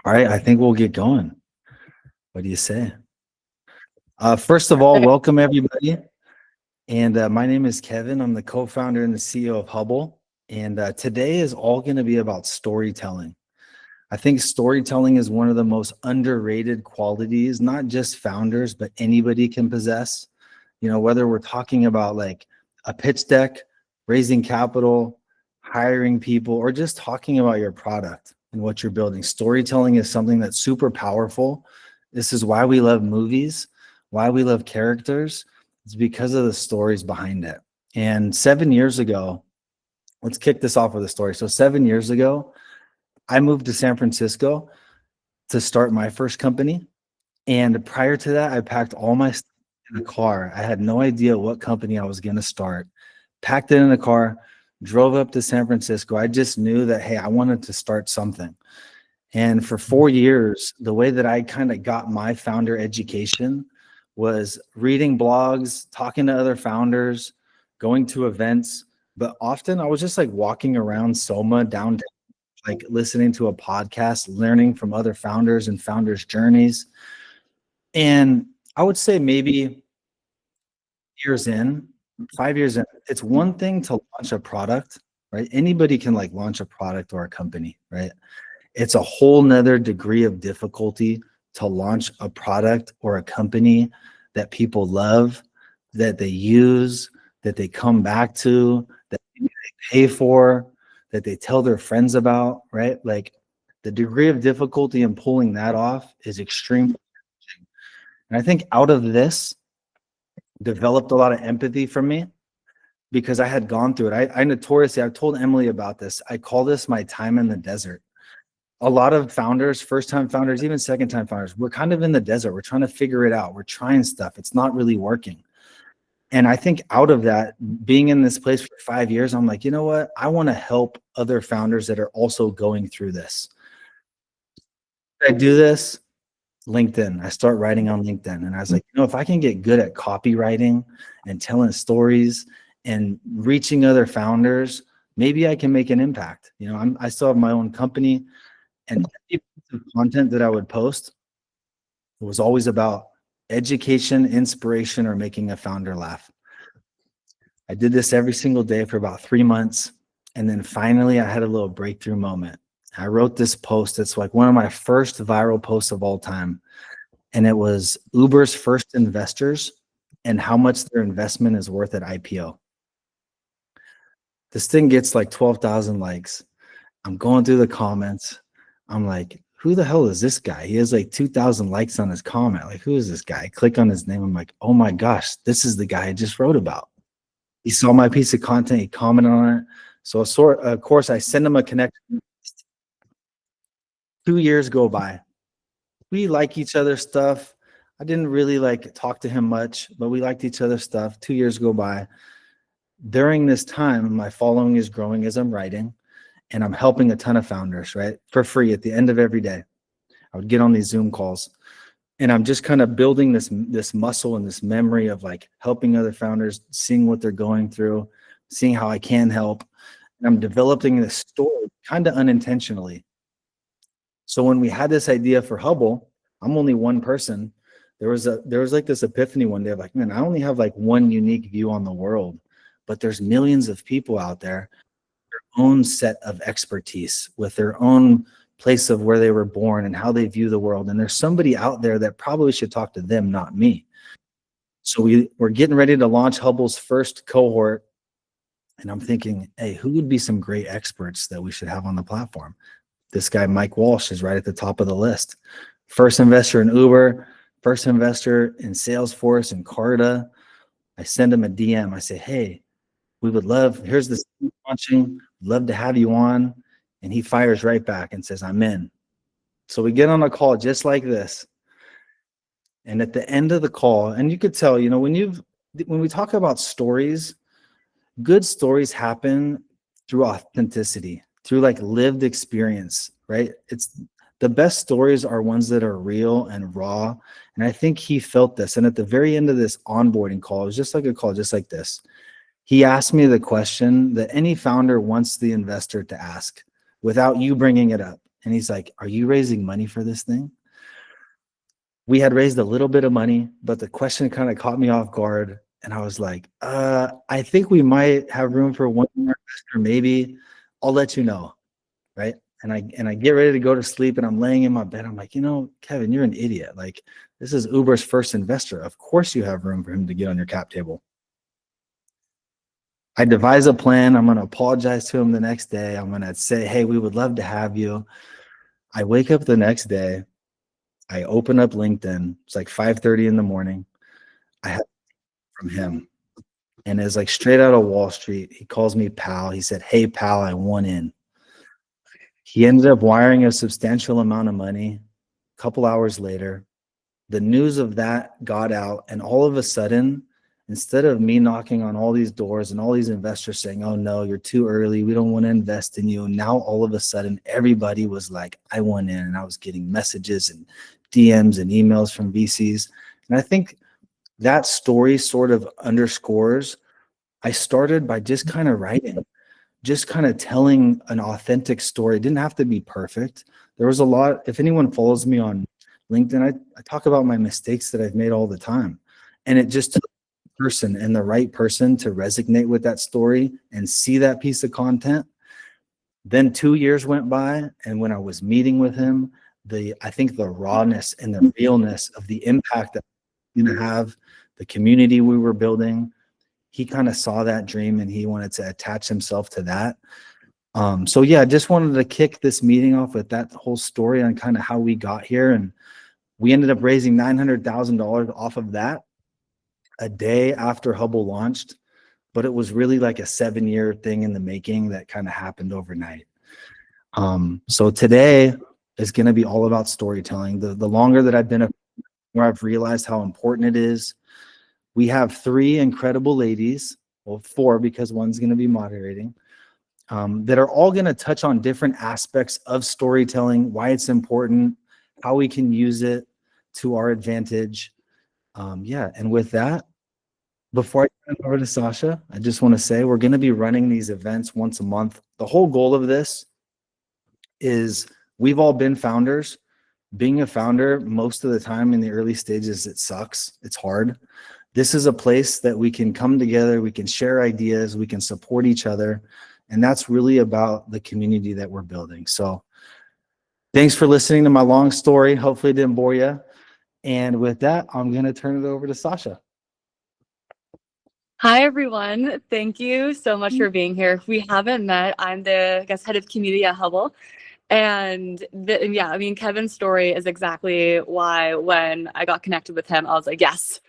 All right, I think we'll get going. What do you say? First of all, welcome everybody. And my name is Kevin. I'm the co-founder and the CEO of Hubble. And today is all going to be about storytelling. I think storytelling is one of the most underrated qualities, not just founders, but anybody can possess. Whether we're talking about like a pitch deck, raising capital, hiring people, or just talking about your product and what you're building. Storytelling is something that's super powerful. This is why we love movies, why we love characters. It's because of the stories behind it. And 7 years ago, let's kick this off with a story. So 7 years ago, I moved to San Francisco to start my first company. And prior to that, I packed all my stuff in the car. I had no idea what company I was going to start. Packed it in the car, drove up to San Francisco. I just knew that, hey, I wanted to start something. And for 4 years, the way that I kind of got my founder education was reading blogs, talking to other founders, going to events. But often I was just like walking around Soma downtown, like listening to a podcast, learning from other founders and founders' journeys. And I would say maybe years in, 5 years in, it's one thing to launch a product, right? Anybody can like launch a product or a company, right? It's a whole nother degree of difficulty to launch a product or a company that people love, that they use, that they come back to, that they pay for, that they tell their friends about, right? Like the degree of difficulty in pulling that off is extremely challenging. And I think out of this developed a lot of empathy from me because I had gone through it. I notoriously, I've told Emily about this. I call this my time in the desert. A lot of founders, first-time founders, even second-time founders, we're kind of in the desert. We're trying to figure it out. We're trying stuff. It's not really working. And I think out of that, being in this place for 5 years, I'm like, you know what? I want to help other founders that are also going through this. I do this, LinkedIn. I start writing on LinkedIn. And I was like, if I can get good at copywriting and telling stories and reaching other founders, maybe I can make an impact. I still have my own company. And every piece of content that I would post was always about education, inspiration, or making a founder laugh. I did this every single day for about 3 months. And then finally, I had a little breakthrough moment. I wrote this post. It's like one of my first viral posts of all time. And it was Uber's first investors and how much their investment is worth at IPO. This thing gets like 12,000 likes. I'm going through the comments. I'm like, who the hell is this guy? He has like 2,000 likes on his comment. Like, who is this guy? I click on his name. I'm like, oh my gosh, this is the guy I just wrote about. He saw my piece of content. He commented on it. So of course, I send him a connection. 2 years go by. We like each other's stuff. I didn't really like talk to him much, but we liked each other's stuff. 2 years go by. During this time, my following is growing as I'm writing. And I'm helping a ton of founders, right? For free at the end of every day. I would get on these Zoom calls and I'm just kind of building this muscle and this memory of like helping other founders, seeing what they're going through, seeing how I can help. And I'm developing this story kind of unintentionally. So when we had this idea for Hubble, I'm only one person. There was like this epiphany one day of like, man, I only have like one unique view on the world, but there's millions of people out there own set of expertise with their own place of where they were born and how they view the world. And there's somebody out there that probably should talk to them, not me. So we're getting ready to launch Hubble's first cohort. And I'm thinking, hey, who would be some great experts that we should have on the platform? This guy, Mike Walsh, is right at the top of the list. First investor in Uber, first investor in Salesforce and Carta. I send him a DM. I say, hey, we would love, here's this launching, love to have you on. And he fires right back and says, I'm in. So we get on a call just like this. And at the end of the call, and you could tell, when we talk about stories, good stories happen through authenticity, through like lived experience, right? It's the best stories are ones that are real and raw. And I think he felt this. And at the very end of this onboarding call, it was just like a call, just like this. He asked me the question that any founder wants the investor to ask without you bringing it up. And he's like, are you raising money for this thing? We had raised a little bit of money, but the question kind of caught me off guard. And I was like, I think we might have room for one more investor, maybe. I'll let you know. Right. And I get ready to go to sleep, and I'm laying in my bed. I'm like, Kevin, you're an idiot. Like, this is Uber's first investor. Of course you have room for him to get on your cap table. I devise a plan. I'm going to apologize to him the next day. I'm going to say, hey, we would love to have you. I wake up the next day. I open up LinkedIn. It's like 5:30 in the morning. I have from him, and it's like straight out of Wall Street. He calls me pal. He said, hey, pal, I won in. He ended up wiring a substantial amount of money. A couple hours later, the news of that got out, and all of a sudden, instead of me knocking on all these doors and all these investors saying, oh no, you're too early, we don't want to invest in you, now all of a sudden everybody was like, I went in, and I was getting messages and DMs and emails from VCs. And I think that story sort of underscores, I started by just kind of writing, just kind of telling an authentic story. It didn't have to be perfect. There was a lot, if anyone follows me on LinkedIn, I talk about my mistakes that I've made all the time. And it just took the person and the right person to resonate with that story and see that piece of content. Then 2 years went by, and when I was meeting with him, I think the rawness and the realness of the impact that we're going to have, the community we were building, he kind of saw that dream and he wanted to attach himself to that. So yeah, I just wanted to kick this meeting off with that whole story on kind of how we got here. And we ended up raising $900,000 off of that a day after Hubble launched, but it was really like a 7-year thing in the making that kind of happened overnight. So today is going to be all about storytelling. The longer that I've been where I've realized how important it is. We have 3 incredible ladies, well, 4 because one's going to be moderating, that are all going to touch on different aspects of storytelling, why it's important, how we can use it to our advantage. Yeah, and with that, before I turn it over to Sasha, I just want to say we're going to be running these events once a month. The whole goal of this is we've all been founders. Being a founder, most of the time in the early stages, it sucks. It's hard. This is a place that we can come together, we can share ideas, we can support each other. And that's really about the community that we're building. So thanks for listening to my long story. Hopefully it didn't bore you. And with that, I'm going to turn it over to Sasha. Hi, everyone. Thank you so much for being here. If we haven't met, I'm the head of community at Hubble. And yeah, I mean, Kevin's story is exactly why when I got connected with him, I was like, yes,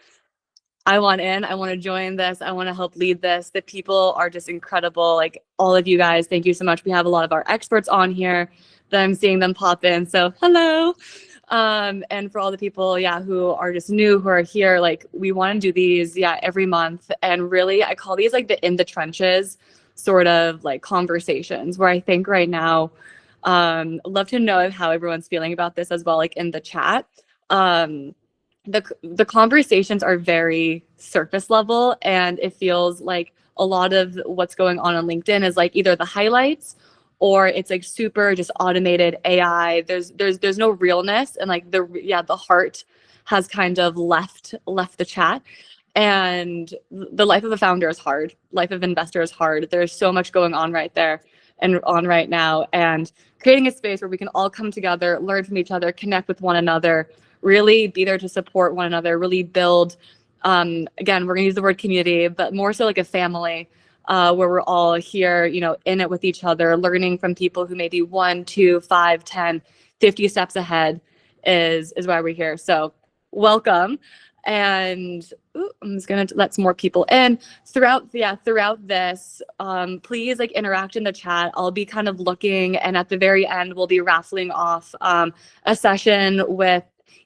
I want in, I want to join this. I want to help lead this. The people are just incredible. Like all of you guys, thank you so much. We have a lot of our experts on here that I'm seeing them pop in. So hello. And for all the people, who are just new, who are here, like we want to do these, every month. And really, I call these like the in the trenches sort of like conversations where I think right now, love to know how everyone's feeling about this as well, like in the chat. The conversations are very surface level, and it feels like a lot of what's going on LinkedIn is like either the highlights or it's like super just automated AI. There's no realness, and like the heart has kind of left the chat. And the life of a founder is hard. Life of investor is hard. There's so much going on right there and on right now, and creating a space where we can all come together, learn from each other, connect with one another, really be there to support one another, really build, again, we're gonna use the word community, but more so like a family, where we're all here, in it with each other, learning from people who may be 1, 2, 5, 10, 50 steps ahead is why we're here. So welcome. And I'm just gonna let some more people in throughout this. Please like interact in the chat. I'll be kind of looking, and at the very end, we'll be raffling off a session with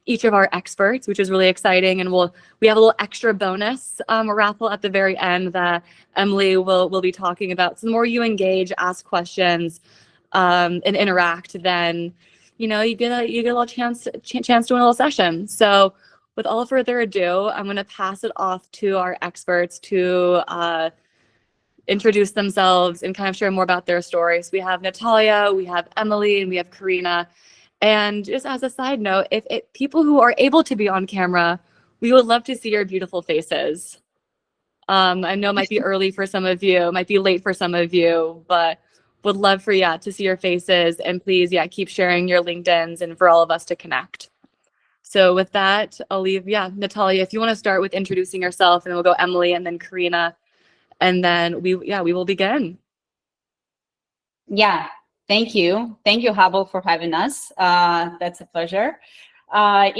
each of our experts, which is really exciting. And we have a little extra bonus raffle at the very end that Emily will be talking about. So the more you engage, ask questions, and interact, then you get a little chance to win a little session. So with all further ado, I'm going to pass it off to our experts to introduce themselves and kind of share more about their story. So we have Natalia, we have Emily, and we have Karina. And just as a side note, if people who are able to be on camera, we would love to see your beautiful faces. I know it might be early for some of you, it might be late for some of you, but would love for to see your faces. And please, keep sharing your LinkedIns and for all of us to connect. So with that, I'll leave, Natalia, if you want to start with introducing yourself, and then we'll go Emily and then Karina, and then we will begin. Yeah, thank you. Thank you, Hubble, for having us. That's a pleasure. I'm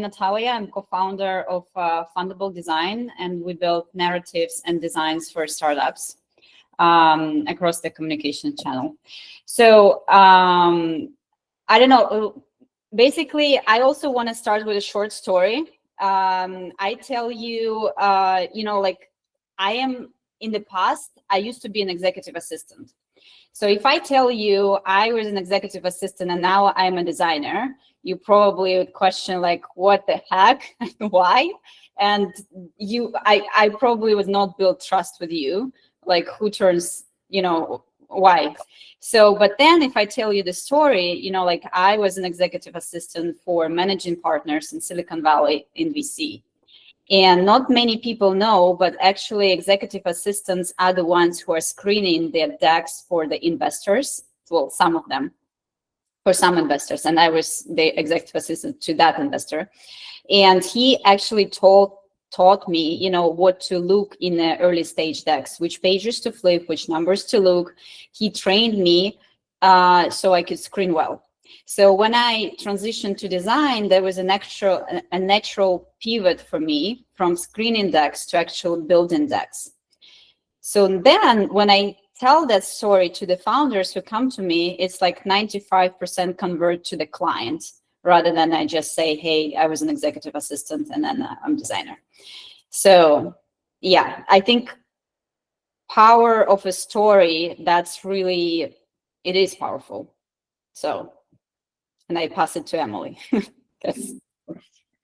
Natalia. I'm co-founder of Fundable Design, and we build narratives and designs for startups across the communication channel. So I don't know. Basically, I also want to start with a short story. I tell you, like I am in the past, I used to be an executive assistant. So if I tell you I was an executive assistant and now I'm a designer, you probably would question like, what the heck, why? And I probably would not build trust with you, like who turns, why? So, but then if I tell you the story, like I was an executive assistant for managing partners in Silicon Valley in VC. And not many people know, but actually executive assistants are the ones who are screening their decks for the investors. Well, some of them, for some investors. And I was the executive assistant to that investor. And he actually taught me, what to look in the early stage decks, which pages to flip, which numbers to look. He trained me so I could screen well. So when I transitioned to design, there was a natural pivot for me from screening decks to actual building decks. So then when I tell that story to the founders who come to me, it's like 95% convert to the client, rather than I just say, hey, I was an executive assistant and then I'm a designer. So yeah, I think power of a story, that's really, it is powerful. So, and I pass it to Emily.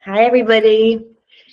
Hi, everybody.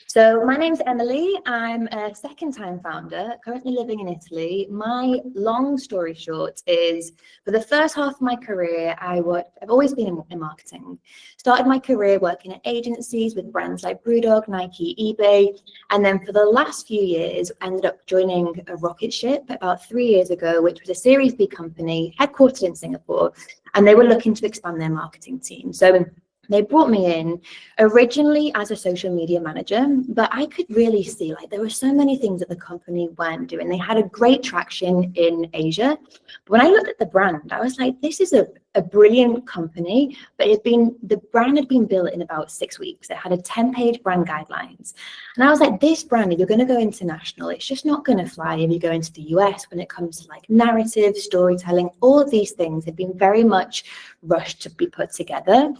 So my name's Emily. I'm a second-time founder, currently living in Italy. My long story short is, for the first half of my career, I've always been in marketing. Started my career working at agencies with brands like Brewdog, Nike, eBay. And then for the last few years, ended up joining a rocket ship about 3 years ago, which was a Series B company headquartered in Singapore. And they were looking to expand their marketing team. So they brought me in originally as a social media manager, but I could really see like there were so many things that the company weren't doing. They had a great traction in Asia. But when I looked at the brand, I was like, this is a brilliant company, but the brand had been built in about 6 weeks. It had a 10-page brand guidelines. And I was like, this brand, if you're going to go international, it's just not going to fly if you go into the US when it comes to like narrative, storytelling, all of these things have been very much rushed to be put together.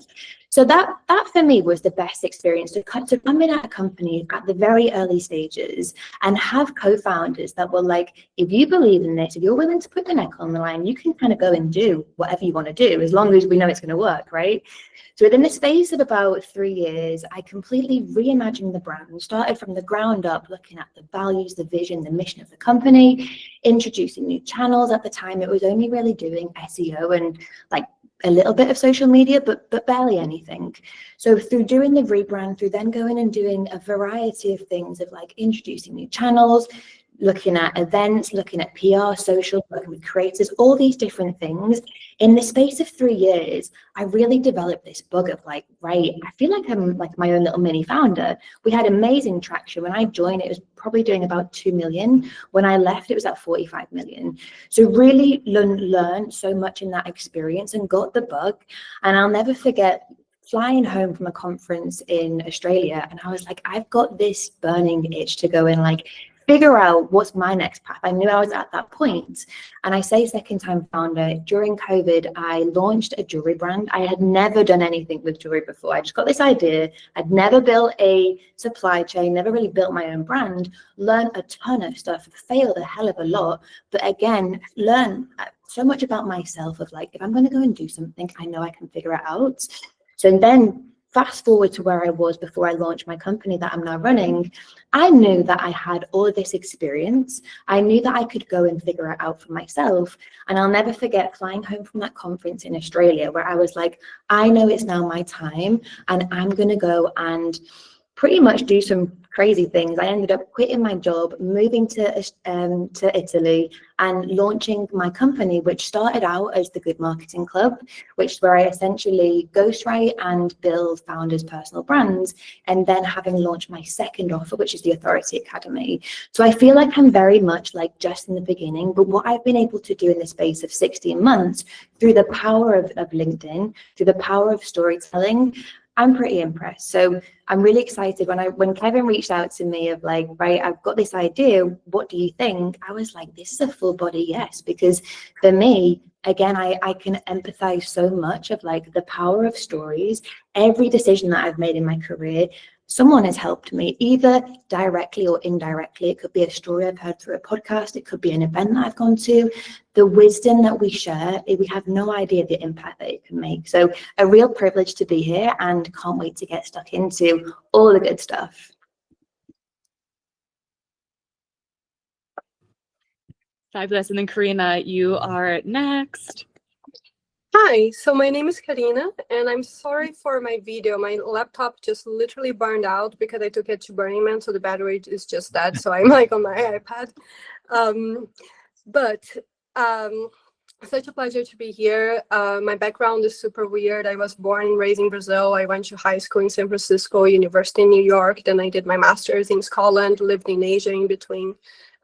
So that for me was the best experience to come in at a company at the very early stages and have co-founders that were like, if you believe in this, if you're willing to put the neck on the line, you can kind of go and do whatever you want to do, as long as we know it's going to work, right? So within the space of about 3 years, I completely reimagined the brand, started from the ground up, looking at the values, the vision, the mission of the company, introducing new channels. At the time, it was only really doing SEO and like a little bit of social media, but barely anything. So through doing the rebrand, through then going and doing a variety of things of like introducing new channels, looking at events, looking at PR, social, working with creators, all these different things. In the space of 3 years, I really developed this bug of like, right, I feel like I'm like my own little mini founder. We had amazing traction. When I joined, it was probably doing about 2 million. When I left, it was at 45 million. So really learned so much in that experience and got the bug. And I'll never forget flying home from a conference in Australia. And I was like, I've got this burning itch to go and like figure out what's my next path. I knew I was at that point. And I say second-time founder. During COVID, I launched a jewelry brand. I had never done anything with jewelry before. I just got this idea. I'd never built a supply chain, never really built my own brand, learned a ton of stuff, failed a hell of a lot. But again, learned so much about myself of like, if I'm going to go and do something, I know I can figure it out. So then fast forward to where I was before I launched my company that I'm now running, I knew that I had all of this experience. I knew that I could go and figure it out for myself. And I'll never forget flying home from that conference in Australia where I was like, I know it's now my time and I'm going to go and pretty much do some crazy things. I ended up quitting my job, moving to Italy and launching my company, which started out as the Good Marketing Club, which is where I essentially ghostwrite and build founders' personal brands, and then having launched my second offer, which is the Authority Academy. So I feel like I'm very much like just in the beginning, but what I've been able to do in the space of 16 months through the power of LinkedIn, through the power of storytelling, I'm pretty impressed. So I'm really excited when Kevin reached out to me of like, right, I've got this idea. What do you think? I was like, this is a full body yes, because for me, again, I can empathize so much of like the power of stories. Every decision that I've made in my career, someone has helped me either directly or indirectly. It could be a story I've heard through a podcast. It could be an event that I've gone to. The wisdom that we share, we have no idea the impact that it can make. So a real privilege to be here and can't wait to get stuck into all the good stuff. Fabulous. And then Karina, you are next. Hi, so my name is Karina, and I'm sorry for my video. My laptop just literally burned out because I took it to Burning Man, so the battery is just dead. So I'm like on my iPad. Such a pleasure to be here. My background is super weird. I was born and raised in Brazil. I went to high school in San Francisco, university in New York. Then I did my master's in Scotland, lived in Asia in between.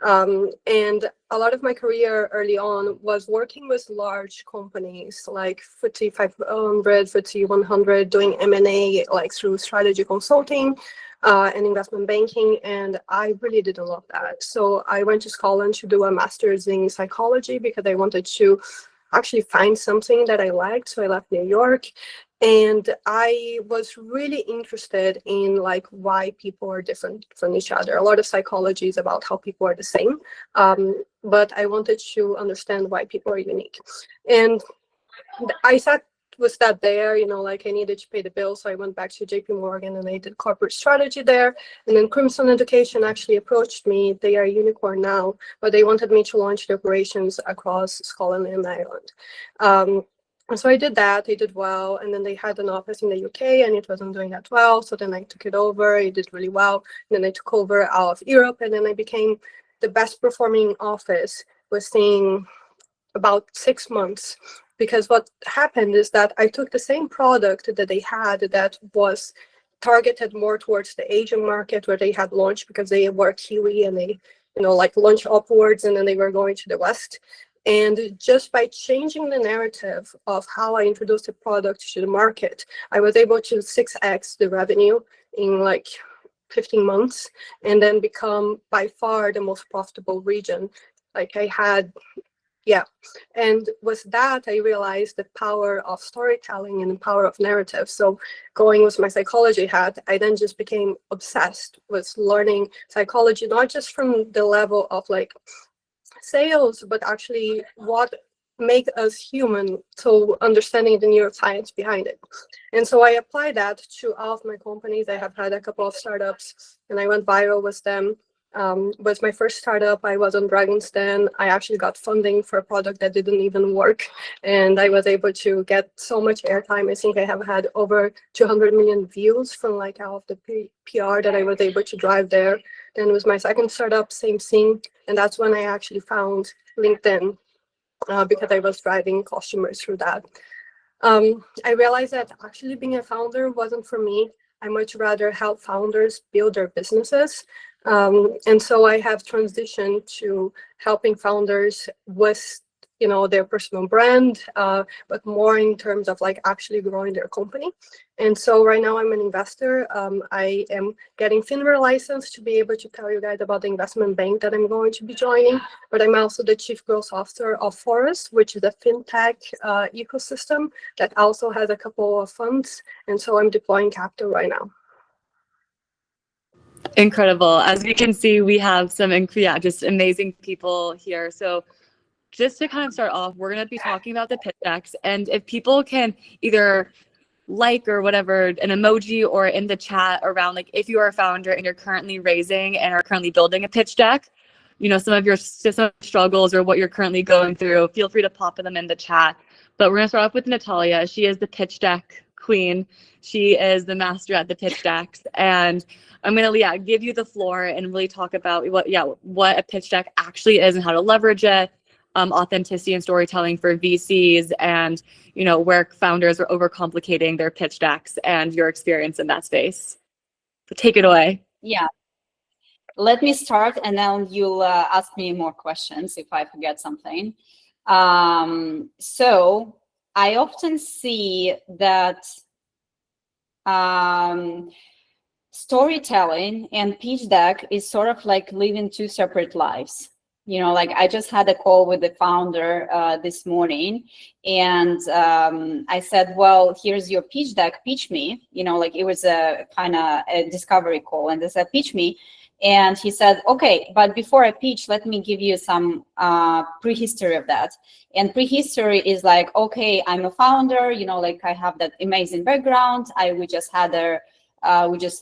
And a lot of my career early on was working with large companies like FTSE 500, FTSE 100, doing M&A like through strategy consulting and investment banking. And I really didn't love that. So I went to Scotland to do a master's in psychology because I wanted to actually find something that I liked. So I left New York. And I was really interested in like why people are different from each other. A lot of psychology is about how people are the same, but I wanted to understand why people are unique. And I sat with that there, like I needed to pay the bill. So I went back to JP Morgan and I did corporate strategy there. And then Crimson Education actually approached me. They are a unicorn now, but they wanted me to launch the operations across Scotland and Ireland. So I did that, I did well, and then they had an office in the UK and it wasn't doing that well. So then I took it over, it did really well. And then I took over out of Europe and then I became the best performing office within about 6 months. Because what happened is that I took the same product that they had that was targeted more towards the Asian market where they had launched because they were Kiwi and they, like launched upwards and then they were going to the West. And just by changing the narrative of how I introduced the product to the market, I was able to 6x the revenue in like 15 months and then become by far the most profitable region. Like I had, yeah. And with that, I realized the power of storytelling and the power of narrative. So going with my psychology hat, I then just became obsessed with learning psychology, not just from the level of like sales, but actually what make us human, so understanding the neuroscience behind it. And so I applied that to all of my companies. I have had a couple of startups and I went viral with them. With my first startup, I was on Dragon's Den. I actually got funding for a product that didn't even work. And I was able to get so much airtime. I think I have had over 200 million views from like all of the PR that I was able to drive there. Then with my second startup, same thing. And that's when I actually found LinkedIn because I was driving customers through that. I realized that actually being a founder wasn't for me. I much rather help founders build their businesses. And so I have transitioned to helping founders with, their personal brand, but more in terms of like actually growing their company. And so right now I'm an investor. I am getting FINRA license to be able to tell you guys about the investment bank that I'm going to be joining, but I'm also the chief growth officer of Forest, which is a fintech ecosystem that also has a couple of funds. And so I'm deploying capital right now. Incredible. As we can see, we have some, just amazing people here. So just to kind of start off, we're going to be talking about the pitch decks. And if people can either like or whatever, an emoji or in the chat around like if you are a founder and you're currently raising and are currently building a pitch deck, some of your struggles or what you're currently going through, feel free to pop them in the chat. But we're going to start off with Natalia. She is the pitch deck queen. She is the master at the pitch decks. And I'm going to give you the floor and really talk about what a pitch deck actually is and how to leverage it, authenticity and storytelling for VCs, and where founders are overcomplicating their pitch decks and your experience in that space. So take it away. Yeah. Let me start, and then you'll ask me more questions if I forget something. So I often see that storytelling and pitch deck is sort of like living two separate lives. Like I just had a call with the founder this morning, and I said, well, here's your pitch deck, pitch me. Like it was a kind of a discovery call, and they said, pitch me. And he said, okay, but before I pitch, let me give you some prehistory of that. And prehistory is like, okay, I'm a founder, like I have that amazing background. We just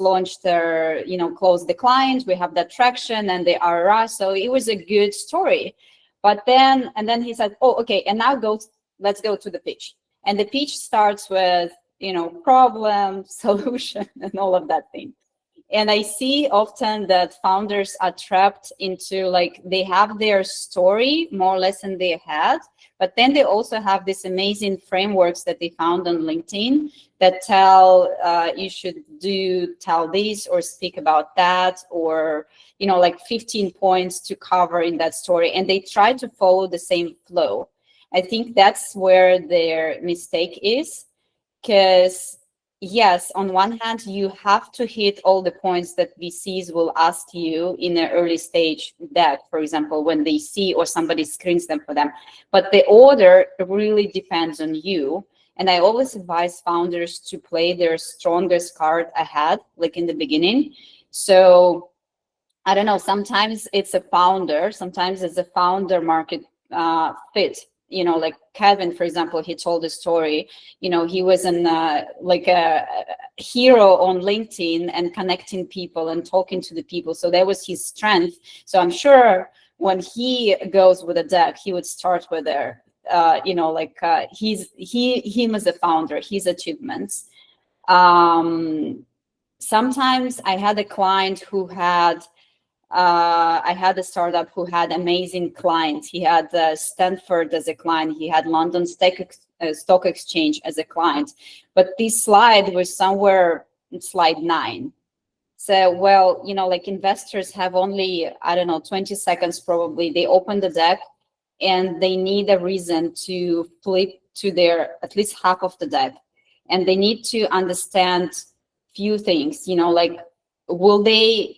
launched their, closed the client. We have that traction and the RRR. So it was a good story. But then he said, oh, okay, and now let's go to the pitch. And the pitch starts with, problem, solution, and all of that thing. And I see often that founders are trapped into like they have their story more or less in their head, but then they also have these amazing frameworks that they found on LinkedIn that tell you should tell this or speak about that, or like 15 points to cover in that story, and they try to follow the same flow. I think that's where their mistake is, because yes, on one hand, you have to hit all the points that VCs will ask you in an early stage deck, for example, when they see or somebody screens them for them. But the order really depends on you. And I always advise founders to play their strongest card ahead, like in the beginning. So I don't know, sometimes it's a founder, sometimes it's a founder market fit. Like Kevin, for example, he told a story, he was like a hero on LinkedIn and connecting people and talking to the people. So that was his strength. So I'm sure when he goes with a deck, he would start with him as a founder, his achievements. Sometimes I had a client who I had a startup who had amazing clients. He had Stanford as a client. He had London Stock Exchange as a client. But this slide was somewhere in slide 9. So, well, like investors have only, 20 seconds probably. They open the deck and they need a reason to flip to their at least half of the deck. And they need to understand few things, like will they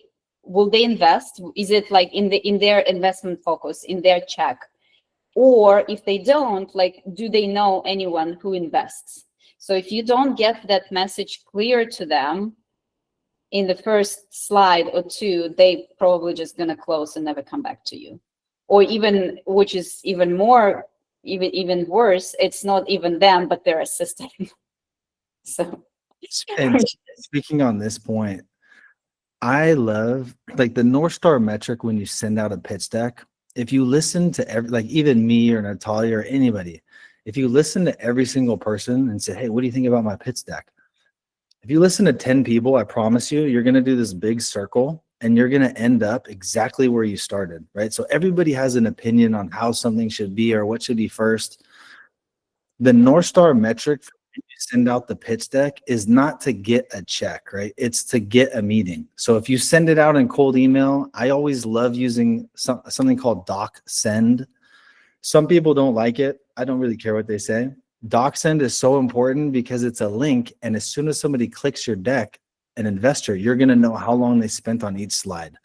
invest? Is it like in their investment focus, in their check? Or if they don't, like, do they know anyone who invests? So if you don't get that message clear to them in the first slide or two, they probably just gonna close and never come back to you. Or even, which is even more, even worse, it's not even them, but their assistant. So. And speaking on this point, I love like the North Star metric when you send out a pitch deck. If you listen to like even me or Natalia or anybody, if you listen to every single person and say, hey, what do you think about my pitch deck? If you listen to 10 people, I promise you, you're going to do this big circle and you're going to end up exactly where you started, right? So everybody has an opinion on how something should be or what should be first. The North Star metric for when you send out the pitch deck is not to get a check, right? It's to get a meeting. So if you send it out in cold email, I always love using something called doc send. Some people don't like it. I don't really care what they say. Doc send is so important because it's a link. And as soon as somebody clicks your deck, an investor, you're going to know how long they spent on each slide.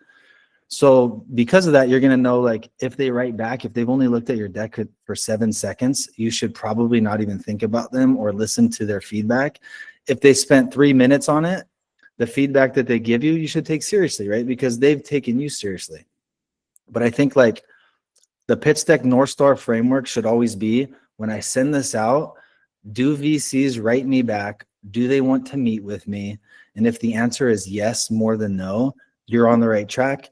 So because of that, you're going to know, like, if they write back, if they've only looked at your deck for 7 seconds, you should probably not even think about them or listen to their feedback. If they spent 3 minutes on it, the feedback that they give you, you should take seriously, right? Because they've taken you seriously. But I think like the pitch deck North Star framework should always be, when I send this out, do VCs write me back? Do they want to meet with me? And if the answer is yes more than no, you're on the right track.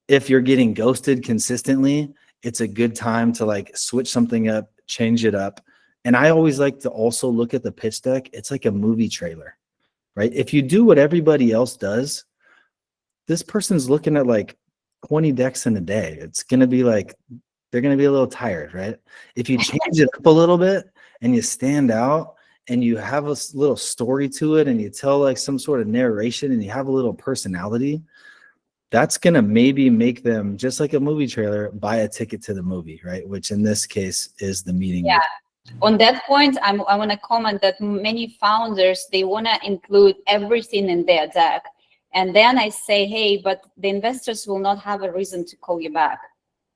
If you're getting ghosted consistently, it's a good time to like switch something up, change it up. And I always like to also look at the pitch deck. It's like a movie trailer, right? If you do what everybody else does, this person's looking at like 20 decks in a day. It's going to be like, they're going to be a little tired, right? If you change it up a little bit and you stand out and you have a little story to it and you tell like some sort of narration and you have a little personality, that's going to maybe make them, just like a movie trailer, buy a ticket to the movie, right? Which in this case is the meeting. Yeah. On that point, I want to comment that many founders, they want to include everything in their deck. And then I say, hey, but the investors will not have a reason to call you back,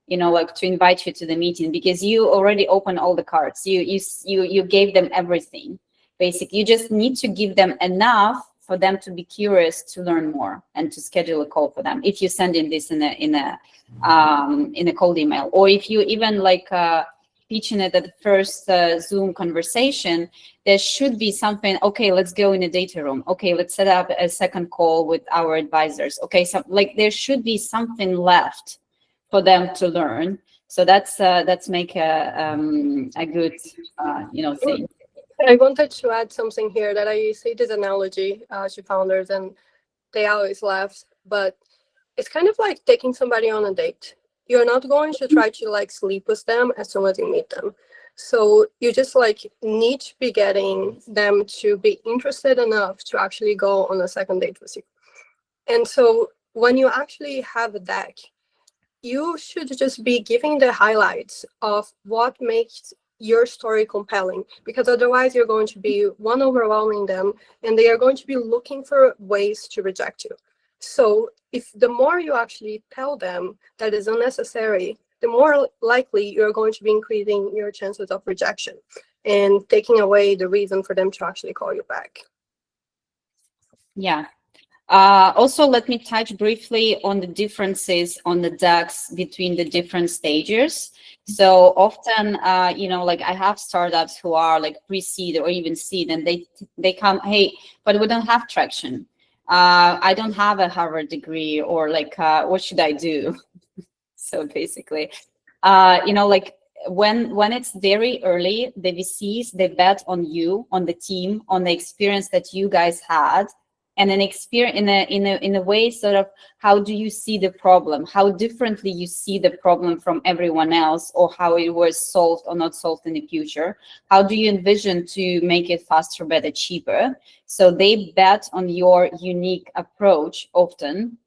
you know, like to invite you to the meeting, because you already opened all the cards. You gave them everything. Basically, you just need to give them enough for them to be curious to learn more and to schedule a call for them. If you send in this in a cold email, or if you even like pitching it at the first Zoom conversation, there should be something. Okay, let's go in a data room. Okay, let's set up a second call with our advisors. Okay, so like there should be something left for them to learn. So that's make a good thing. I wanted to add something here that I say this analogy to founders, and they always laugh, but it's kind of like taking somebody on a date. You're not going to try to like sleep with them as soon as you meet them. So you just like need to be getting them to be interested enough to actually go on a second date with you. And so when you actually have a deck, you should just be giving the highlights of what makes your story compelling, because otherwise you're going to be overwhelming them and they are going to be looking for ways to reject you. So if the more you actually tell them that is unnecessary, the more likely you're going to be increasing your chances of rejection and taking away the reason for them to actually call you back. Yeah. Also, let me touch briefly on the differences on the decks between the different stages. So often, like I have startups who are like pre-seed or even seed, and they come, hey, but we don't have traction. I don't have a Harvard degree, or like, what should I do? So basically, like when it's very early, the VCs, they bet on you, on the team, on the experience that you guys had. And an experience in a way, sort of, how do you see the problem? How differently you see the problem from everyone else, or how it was solved or not solved in the future? How do you envision to make it faster, better, cheaper? So they bet on your unique approach often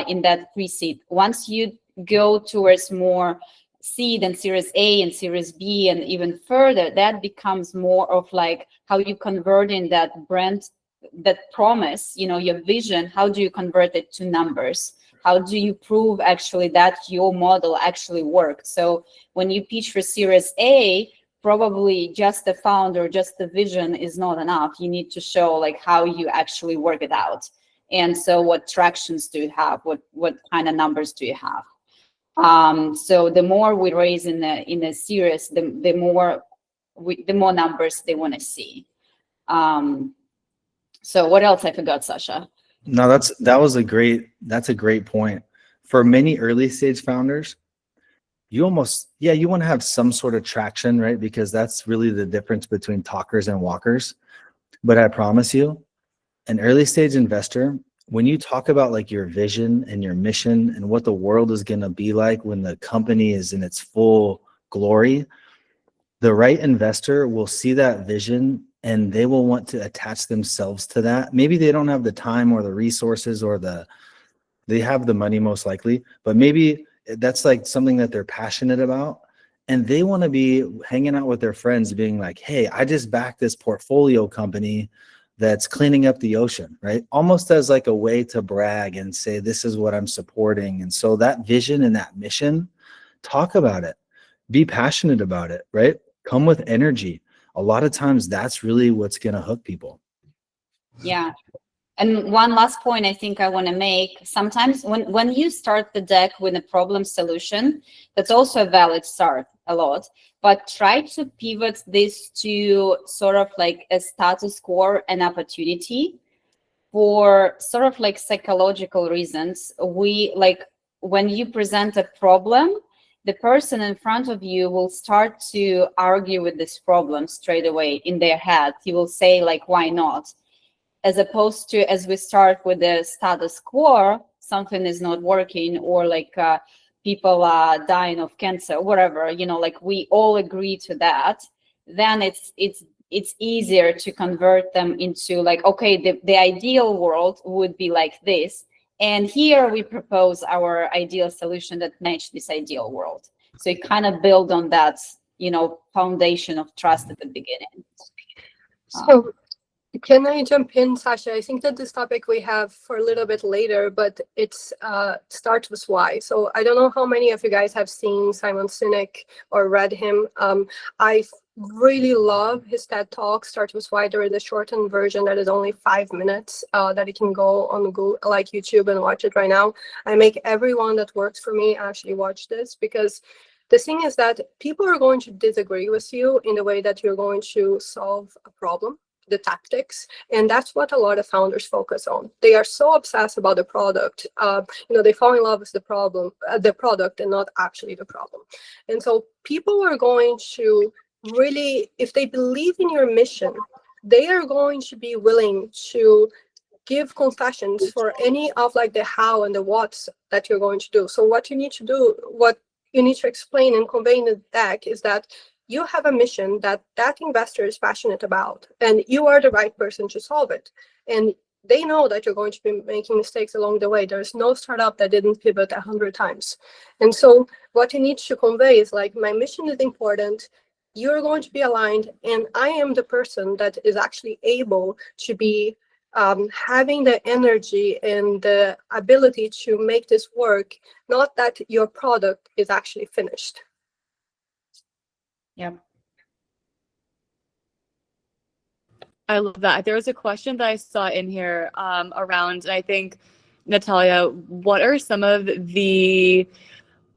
in that pre-seed. Once you go towards more seed and Series A and Series B and even further, that becomes more of like how you convert in that brand, that promise, your vision. How do you convert it to numbers? How do you prove actually that your model actually worked? So when you pitch for Series A, probably just the founder, just the vision is not enough. You need to show like how you actually work it out. And so what tractions do you have? What kind of numbers do you have? So the more we raise in a series, the more numbers they want to see. So what else I forgot, Sasha? No, that's a great point. For many early stage founders, you want to have some sort of traction, right? Because that's really the difference between talkers and walkers. But I promise you, an early stage investor, when you talk about like your vision and your mission and what the world is going to be like when the company is in its full glory, the right investor will see that vision and they will want to attach themselves to that. Maybe they don't have the time or the resources or they have the money most likely, but maybe that's like something that they're passionate about. And they want to be hanging out with their friends being like, hey, I just backed this portfolio company that's cleaning up the ocean, right? Almost as like a way to brag and say, this is what I'm supporting. And so that vision and that mission, talk about it, be passionate about it, right? Come with energy. A lot of times that's really what's going to hook people. Yeah. And one last point I think I want to make, sometimes when you start the deck with a problem solution, that's also a valid start a lot, but try to pivot this to sort of like a status quo and opportunity for sort of like psychological reasons. We like when you present a problem, the person in front of you will start to argue with this problem straight away in their head. He will say like, why not? As opposed to as we start with the status quo, something is not working, or like people are dying of cancer, whatever, you know, like we all agree to that, then it's easier to convert them into like, okay, the ideal world would be like this. And here we propose our ideal solution that match this ideal world. So you kind of build on that, you know, foundation of trust at the beginning. So can I jump in, Sasha? I think that this topic we have for a little bit later, but it's starts with why. So I don't know how many of you guys have seen Simon Sinek or read him. I really love his TED Talk, Start With Why. There is a shortened version that is only 5 minutes that you can go on Google, like YouTube, and watch it right now. I make everyone that works for me actually watch this, because the thing is that people are going to disagree with you in the way that you're going to solve a problem, the tactics, and that's what a lot of founders focus on. They are so obsessed about the product, they fall in love with the product, and not actually the problem. And so people are going to really, if they believe in your mission, they are going to be willing to give concessions for any of like the how and the what's that you're going to do. So what you need to do, what you need to explain and convey in the deck is that you have a mission that investor is passionate about, and you are the right person to solve it. And they know that you're going to be making mistakes along the way. There's no startup that didn't pivot 100 times. And so what you need to convey is like, my mission is important, you're going to be aligned, and I am the person that is actually able to be having the energy and the ability to make this work, not that your product is actually finished. Yeah. I love that. There was a question that I saw in here around, and I think, Natalia, what are some of the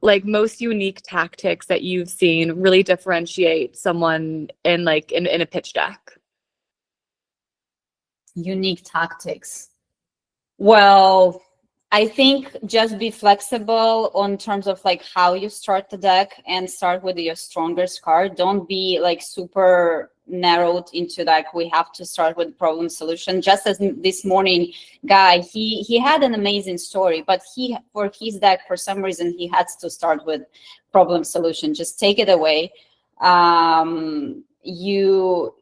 like most unique tactics that you've seen really differentiate someone in like in a pitch deck? Unique tactics. Well, I think just be flexible on terms of like how you start the deck, and start with your strongest card. Don't be like super narrowed into like, we have to start with problem solution. Just as this morning guy, he had an amazing story, but he, for his deck, for some reason, he had to start with problem solution. Just take it away. You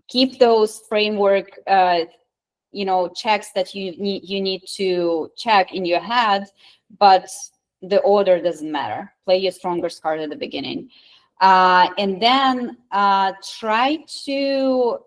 keep those framework checks that you need to check in your head, but the order doesn't matter. Play your strongest card at the beginning, and then try to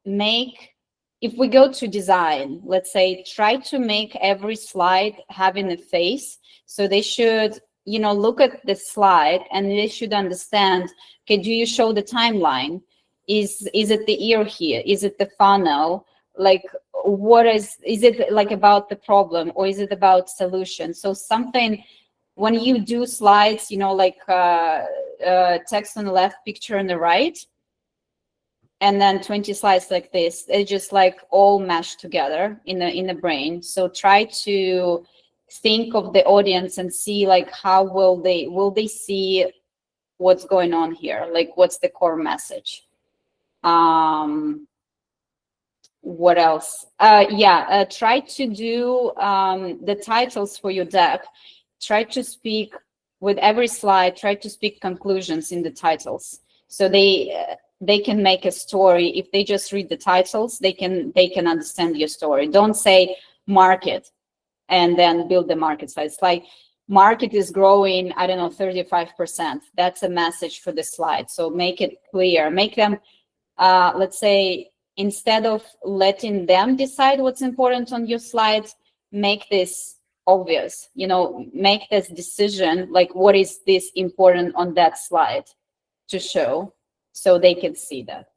make, if we go to design, let's say, try to make every slide having a face. So they should look at the slide and they should understand, okay, do you show the timeline? Is it the ear here? Is it the funnel? Like, what is it like about the problem, or is it about solution? So something, when you do slides, like text on the left, picture on the right, and then 20 slides like this, they just like all mesh together in the brain. So try to think of the audience and see like, how will they see what's going on here? Like, what's the core message? What else? Try to do the titles for your deck. Try to speak with every slide, try to speak conclusions in the titles. So they can make a story. If they just read the titles, they can understand your story. Don't say market and then build the market size. Like, market is growing, I don't know, 35%. That's a message for the slide. So make it clear. Make them, let's say, instead of letting them decide what's important on your slides, make this obvious, make this decision, like, what is this important on that slide to show, so they can see that.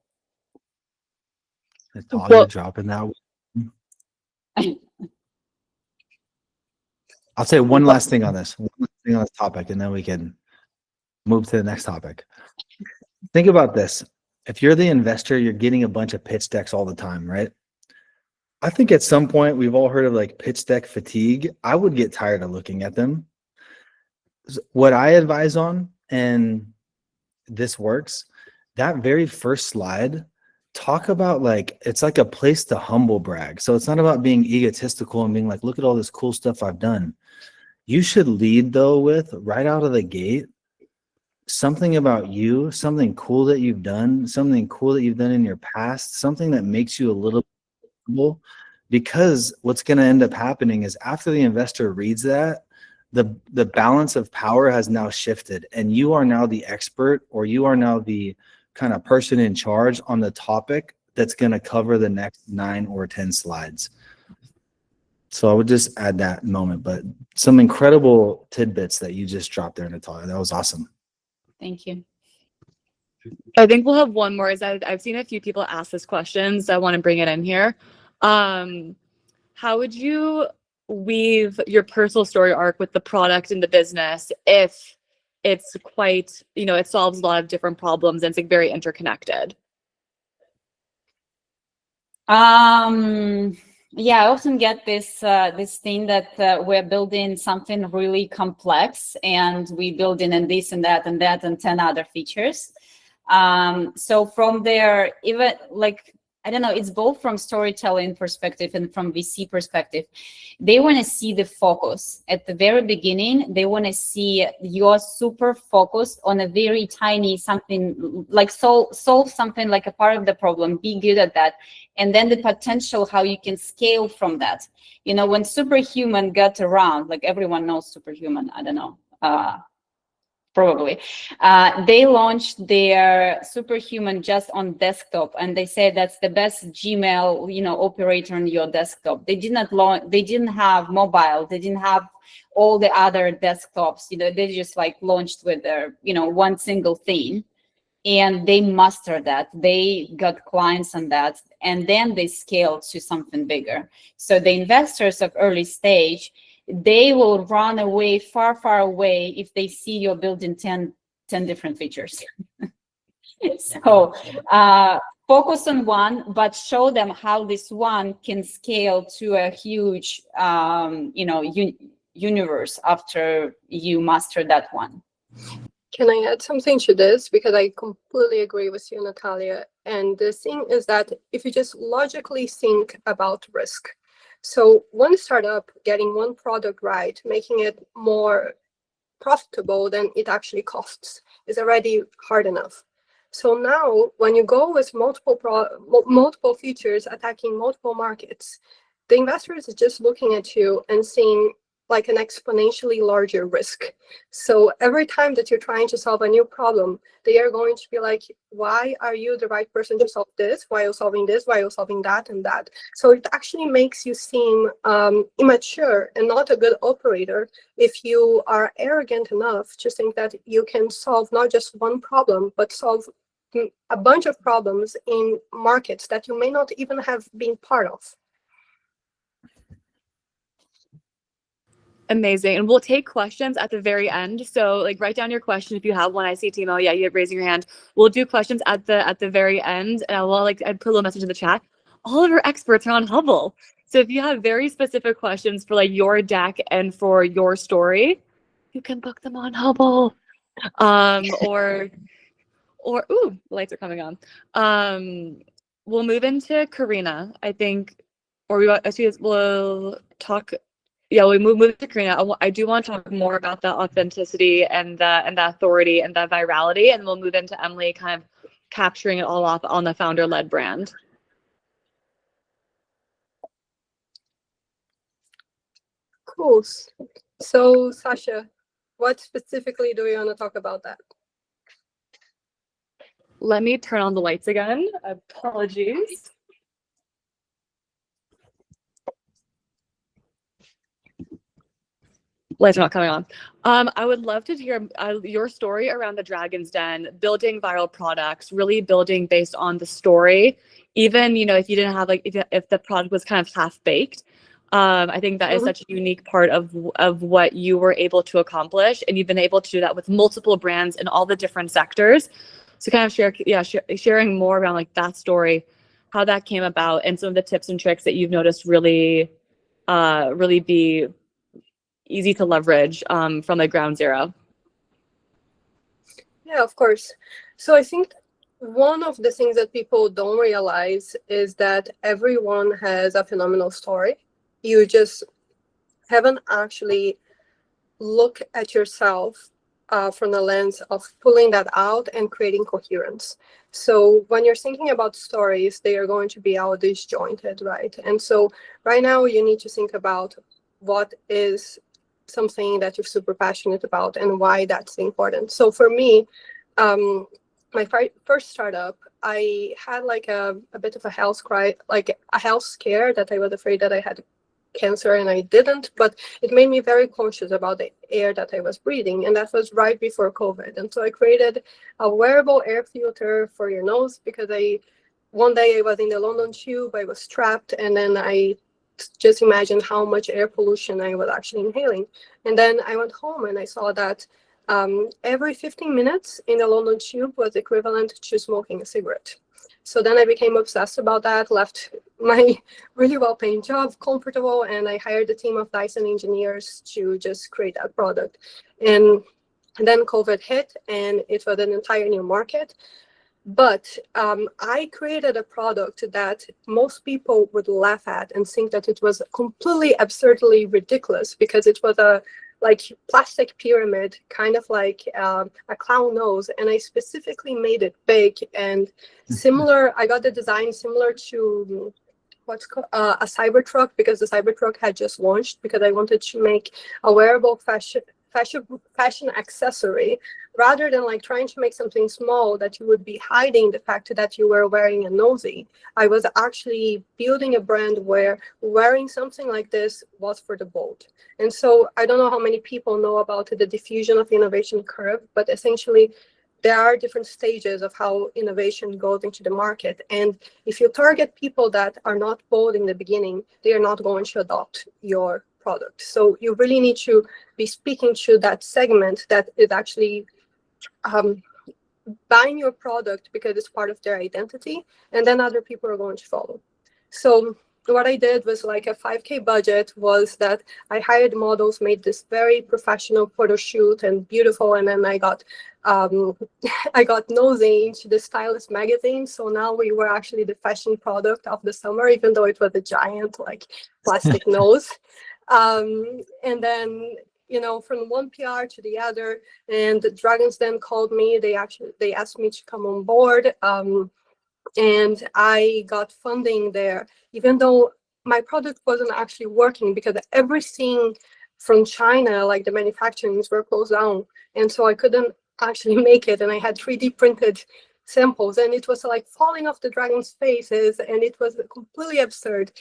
Natalia, dropping that. I'll say one last thing on this topic, and then we can move to the next topic. Think about this. If you're the investor, you're getting a bunch of pitch decks all the time, right? I think at some point we've all heard of like pitch deck fatigue. I would get tired of looking at them. What I advise on, and this works, that very first slide, talk about like, it's like a place to humble brag. So it's not about being egotistical and being like, look at all this cool stuff I've done. You should lead though with, right out of the gate, something about you, something cool that you've done, something cool that you've done in your past, something that makes you a little humble. Because what's going to end up happening is after the investor reads that, the balance of power has now shifted, and you are now the expert, or you are now the kind of person in charge on the topic that's going to cover the next 9 or 10 slides. So I would just add that moment, but some incredible tidbits that you just dropped there, Natalia. That was awesome. Thank you. I think we'll have one more. I've seen a few people ask this question, so I want to bring it in here. How would you weave your personal story arc with the product and the business if it's quite, it solves a lot of different problems and it's like very interconnected? Yeah, I often get this thing that we're building something really complex, and we build in this and that and 10 other features. So from there, even like, I don't know, it's both from storytelling perspective and from VC perspective. They want to see the focus at the very beginning. They want to see you're super focused on a very tiny something, like solve something like a part of the problem, be good at that. And then the potential, how you can scale from that. When Superhuman got around, like everyone knows Superhuman, I don't know, probably. They launched their Superhuman just on desktop, and they say that's the best Gmail, operator on your desktop. They didn't have mobile. They didn't have all the other desktops. They just like launched with their, one single thing, and they mastered that. They got clients on that, and then they scaled to something bigger. So the investors of early stage, they will run away, far, far away, if they see you're building 10 different features. So focus on one, but show them how this one can scale to a huge, universe after you master that one. Can I add something to this? Because I completely agree with you, Natalia. And the thing is that if you just logically think about risk, so one startup getting one product right, making it more profitable than it actually costs, is already hard enough. So now when you go with multiple features attacking multiple markets, the investors are just looking at you and seeing like an exponentially larger risk. So every time that you're trying to solve a new problem, they are going to be like, why are you the right person to solve this? Why are you solving this? Why are you solving that and that? So it actually makes you seem immature and not a good operator if you are arrogant enough to think that you can solve not just one problem, but solve a bunch of problems in markets that you may not even have been part of. Amazing. And we'll take questions at the very end. So like write down your question if you have one. I see Timo. Yeah, you're raising your hand. We'll do questions at the very end. And I'd put a little message in the chat. All of our experts are on Hubble. So if you have very specific questions for like your deck and for your story, you can book them on Hubble. Or ooh, the lights are coming on. We'll move into Karina, I think, or we'll talk. Yeah, we move to Karina. I do want to talk more about the authenticity and the authority and the virality, and we'll move into Emily kind of capturing it all off on the founder-led brand. Cool. So Sasha, what specifically do you want to talk about that? Let me turn on the lights again. Apologies. Lights are not coming on. I would love to hear your story around the Dragon's Den, building viral products, really building based on the story. Even, you know, if you didn't have like, if the product was kind of half baked, I think that is such a unique part of what you were able to accomplish, and you've been able to do that with multiple brands in all the different sectors. So kind of sharing more around like that story, how that came about, and some of the tips and tricks that you've noticed really be easy to leverage from like ground zero. Yeah, of course. So I think one of the things that people don't realize is that everyone has a phenomenal story. You just haven't actually looked at yourself from the lens of pulling that out and creating coherence. So when you're thinking about stories, they are going to be all disjointed, right? And so right now you need to think about what is something that you're super passionate about and why that's important. So for me, my first startup, I had like a bit of a health scare that I was afraid that I had cancer and I didn't, but it made me very conscious about the air that I was breathing, and that was right before COVID. And so I created a wearable air filter for your nose because one day I was in the London Tube, I was trapped, and then I just imagined how much air pollution I was actually inhaling. And then I went home and I saw that every 15 minutes in the London Tube was equivalent to smoking a cigarette. So then I became obsessed about that, left my really well-paying job, comfortable, and I hired a team of Dyson engineers to just create that product. And then COVID hit, and it was an entire new market. But I created a product that most people would laugh at and think that it was completely absurdly ridiculous because it was a plastic pyramid, kind of like a clown nose, and I specifically made it big and similar. I got the design similar to what's called a Cybertruck, because the Cybertruck had just launched, because I wanted to make a wearable fashion accessory rather than like trying to make something small that you would be hiding the fact that you were wearing a nosy. I was actually building a brand where wearing something like this was for the bold. And so I don't know how many people know about the diffusion of innovation curve, but essentially there are different stages of how innovation goes into the market. And if you target people that are not bold in the beginning, they are not going to adopt your product. So you really need to be speaking to that segment that is actually buying your product because it's part of their identity, and then other people are going to follow. So what I did was like a 5K budget was that I hired models, made this very professional photo shoot and beautiful, and then I got nosy into the Stylist magazine. So now we were actually the fashion product of the summer, even though it was a giant like plastic nose. And then, you know, from one PR to the other, and the Dragons Den called me. They asked me to come on board. And I got funding there, even though my product wasn't actually working because everything from China, like the manufacturings, were closed down. And so I couldn't actually make it. And I had 3D printed samples, and it was like falling off the dragons' faces, and it was completely absurd.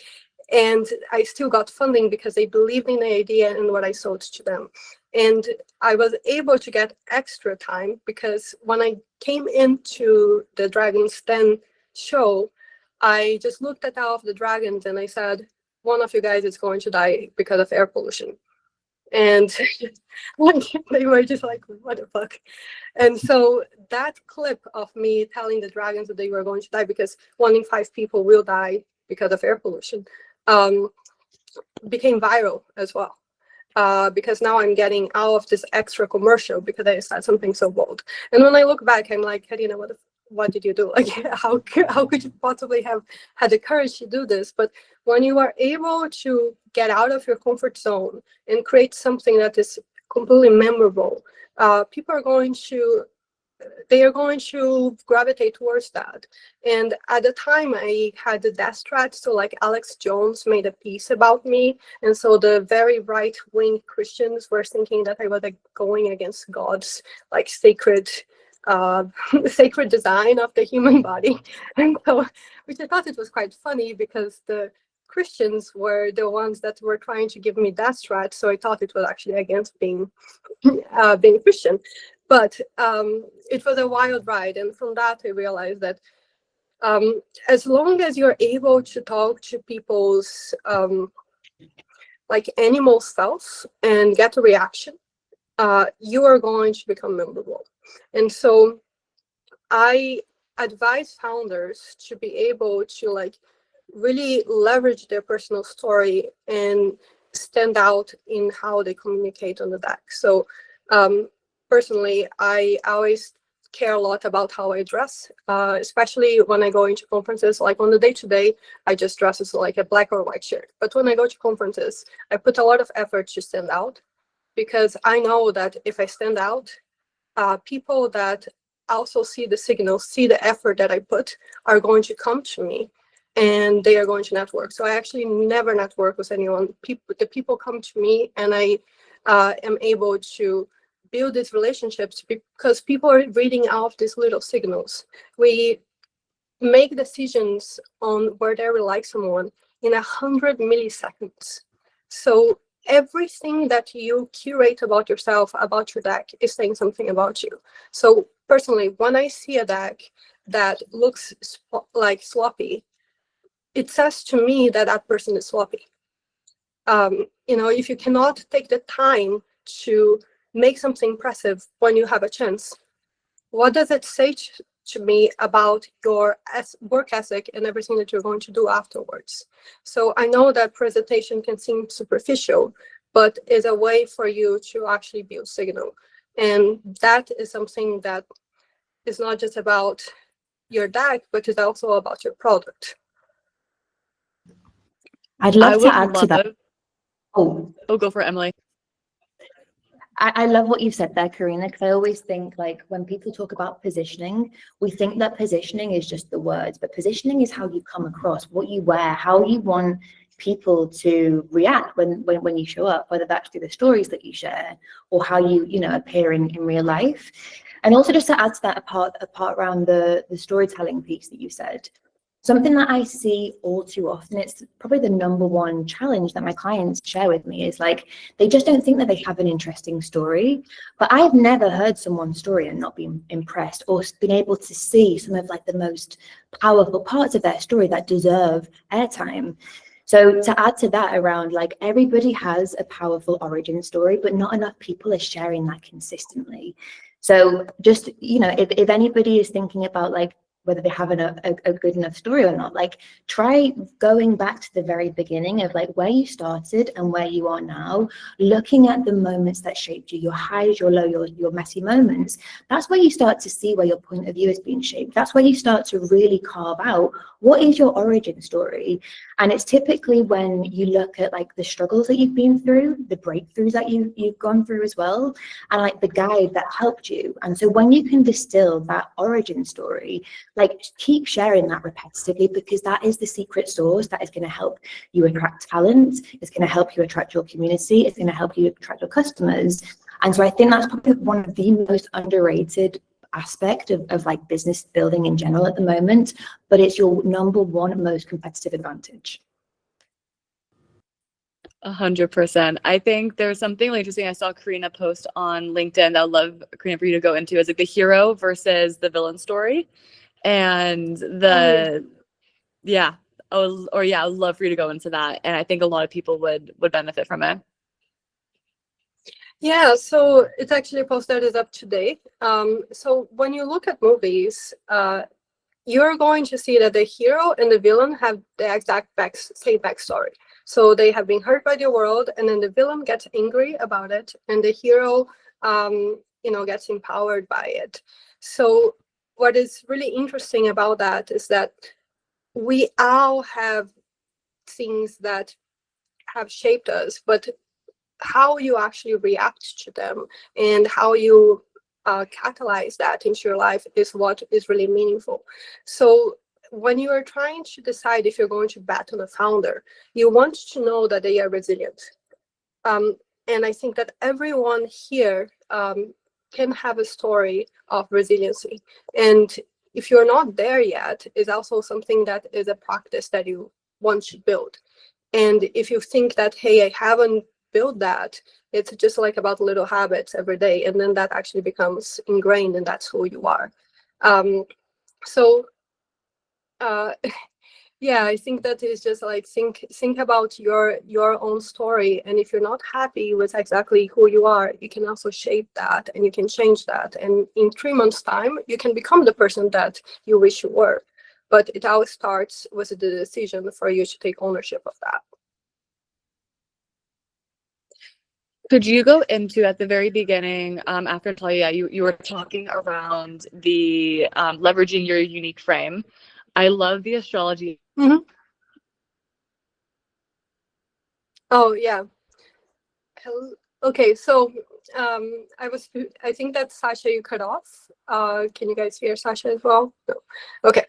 And I still got funding because they believed in the idea and what I sold to them. And I was able to get extra time because when I came into the Dragon's Den show, I just looked at all of the dragons and I said, one of you guys is going to die because of air pollution. And they were just like, what the fuck? And so that clip of me telling the dragons that they were going to die because 1 in 5 people will die because of air pollution became viral as well. Because now I'm getting out of this extra commercial because I said something so bold. And when I look back, I'm like, Karina, what did you do? Like, how could you possibly have had the courage to do this? But when you are able to get out of your comfort zone and create something that is completely memorable, people are going to gravitate towards that. And at the time I had the death threat, so like Alex Jones made a piece about me, and so the very right-wing Christians were thinking that I was like going against God's like sacred design of the human body. And so, which I thought it was quite funny because the Christians were the ones that were trying to give me death threats, so I thought it was actually against being being Christian. But it was a wild ride, and from that I realized that as long as you're able to talk to people's like animal self and get a reaction, you are going to become memorable. And so I advise founders to be able to like really leverage their personal story and stand out in how they communicate on the deck. So personally, I always care a lot about how I dress, especially when I go into conferences. Like on the day-to-day, I just dress as like a black or white shirt. But when I go to conferences, I put a lot of effort to stand out, because I know that if I stand out, people that also see the signals, see the effort that I put, are going to come to me and they are going to network. So I actually never network with anyone. The people come to me, and I am able to build these relationships because people are reading out these little signals. We make decisions on whether we like someone in 100 milliseconds. So everything that you curate about yourself, about your deck, is saying something about you. So personally, when I see a deck that looks like sloppy, it says to me that that person is sloppy. If you cannot take the time to make something impressive when you have a chance, what does it say to me about your work ethic and everything that you're going to do afterwards? So I know that presentation can seem superficial, but is a way for you to actually build signal. And that is something that is not just about your deck, but is also about your product. I'd love to add to that. Oh, go for it, Emily. I love what you've said there, Karina, because I always think, like, when people talk about positioning, we think that positioning is just the words, but positioning is how you come across, what you wear, how you want people to react when you show up, whether that's through the stories that you share or how you appear in real life. And also, just to add to that, a part around the storytelling piece that you said, something that I see all too often, it's probably the number one challenge that my clients share with me, is like, they just don't think that they have an interesting story. But I've never heard someone's story and not been impressed, or been able to see some of like the most powerful parts of their story that deserve airtime. So to add to that, around like, everybody has a powerful origin story, but not enough people are sharing that consistently. So just, if anybody is thinking about like whether they have a good enough story or not, like, try going back to the very beginning of like where you started and where you are now, looking at the moments that shaped you, your highs, your lows, your messy moments. That's where you start to see where your point of view is being shaped. That's where you start to really carve out what is your origin story. And it's typically when you look at like the struggles that you've been through, the breakthroughs that you've gone through as well, and like the guide that helped you. And so when you can distill that origin story, like, keep sharing that repetitively, because that is the secret sauce that is going to help you attract talent. It's going to help you attract your community. It's going to help you attract your customers. And so I think that's probably one of the most underrated aspect of like business building in general at the moment, but it's your number one most competitive advantage. 100%. I think there's something really interesting. I saw Karina post on LinkedIn that I'd love, Karina, for you to go into, is like the hero versus the villain story. And I'd love for you to go into that. And I think a lot of people would benefit from it. Yeah, so it's actually posted is up today. So when you look at movies, you're going to see that the hero and the villain have the exact same backstory. So they have been hurt by the world, and then the villain gets angry about it, and the hero, gets empowered by it. So what is really interesting about that is that we all have things that have shaped us, but how you actually react to them and how you catalyze that into your life is what is really meaningful. So when you are trying to decide if you're going to bet on a founder, you want to know that they are resilient. And I think that everyone here can have a story of resiliency. And if you're not there yet, is also something that is a practice that you want to build. And if you think that, hey, I haven't built that, it's just like about little habits every day, and then that actually becomes ingrained, and that's who you are. So yeah, I think that is just like think about your own story, and if you're not happy with exactly who you are, you can also shape that and you can change that, and in 3 months time you can become the person that you wish you were. But it always starts with the decision for you to take ownership of that. Could you go into at the very beginning, after Talia, you were talking around the leveraging your unique frame. I love the astrology. Oh yeah. Okay, so I think that Sasha, you cut off. Can you guys hear Sasha as well? No. Okay.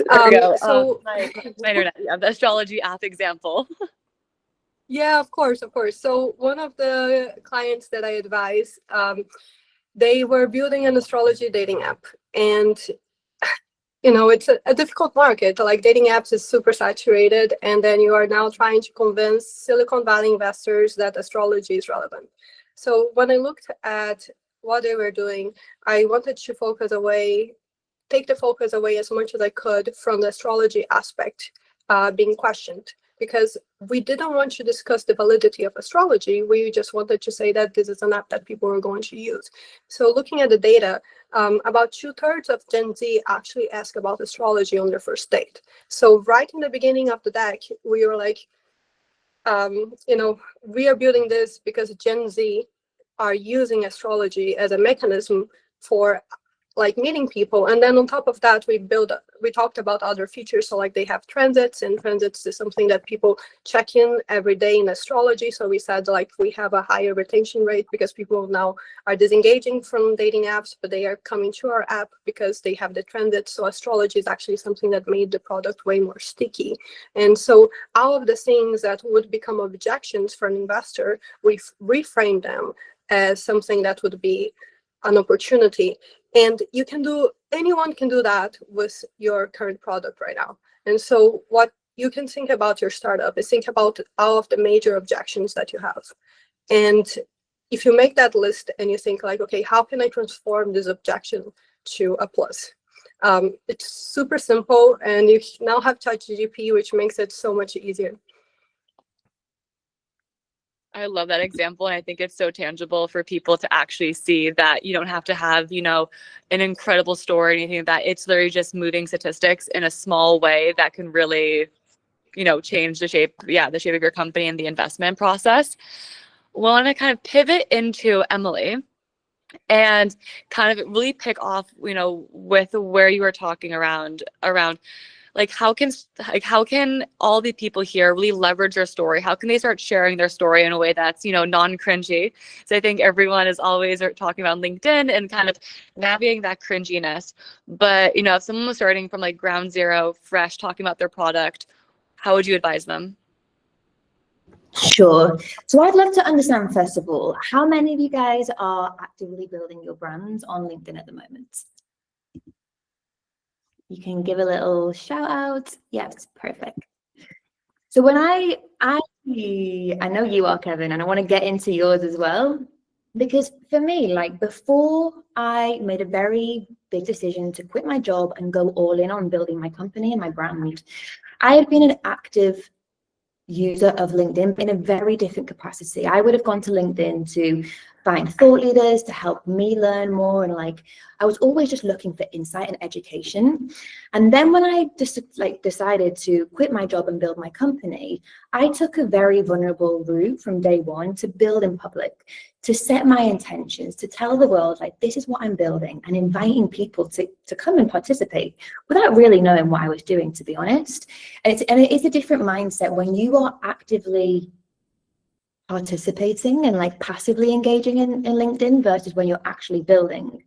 There we go. So my internet, yeah, the astrology app example. yeah, of course. So one of the clients that I advise, they were building an astrology dating app, and it's a difficult market. Like dating apps is super saturated, and then you are now trying to convince Silicon Valley investors that astrology is relevant. So when I looked at what they were doing, I wanted to take the focus away as much as I could from the astrology aspect being questioned, because we didn't want to discuss the validity of astrology. We just wanted to say that this is an app that people are going to use. So looking at the data, about 2/3 of Gen Z actually ask about astrology on their first date. So right in the beginning of the deck, we were like, we are building this because Gen Z are using astrology as a mechanism for like meeting people. And then on top of that, we talked about other features. So like they have transits, and transits is something that people check in every day in astrology. So we said like we have a higher retention rate because people now are disengaging from dating apps, but they are coming to our app because they have the transits. So astrology is actually something that made the product way more sticky. And so all of the things that would become objections for an investor, we've reframed them as something that would be an opportunity. And anyone can do that with your current product right now. And so what you can think about your startup is think about all of the major objections that you have. And if you make that list and you think like, okay, how can I transform this objection to a plus? It's super simple, and you now have ChatGPT, which makes it so much easier. I love that example. And I think it's so tangible for people to actually see that you don't have to have, an incredible story or anything like that. It's literally just moving statistics in a small way that can really, change the shape of your company and the investment process. Well, I want to kind of pivot into Emily and kind of really pick off, with where you were talking around like how can all the people here really leverage their story? How can they start sharing their story in a way that's, non-cringy? So I think everyone is always talking about LinkedIn and kind of navigating that cringiness. But, if someone was starting from like ground zero, fresh, talking about their product, how would you advise them? Sure. So I'd love to understand, first of all, how many of you guys are actively building your brands on LinkedIn at the moment? You can give a little shout out. Yes, perfect. So when I know you are, Kevin, and I want to get into yours as well, because for me, like before I made a very big decision to quit my job and go all in on building my company and my brand, I had been an active user of LinkedIn in a very different capacity. I would have gone to LinkedIn to find thought leaders to help me learn more, and I was always just looking for insight and education. And then when I just decided to quit my job and build my company, I took a very vulnerable route from day one to build in public, to set my intentions, to tell the world this is what I'm building, and inviting people to come and participate without really knowing what I was doing, to be honest. And it is a different mindset when you are actively participating and passively engaging in LinkedIn versus when you're actually building.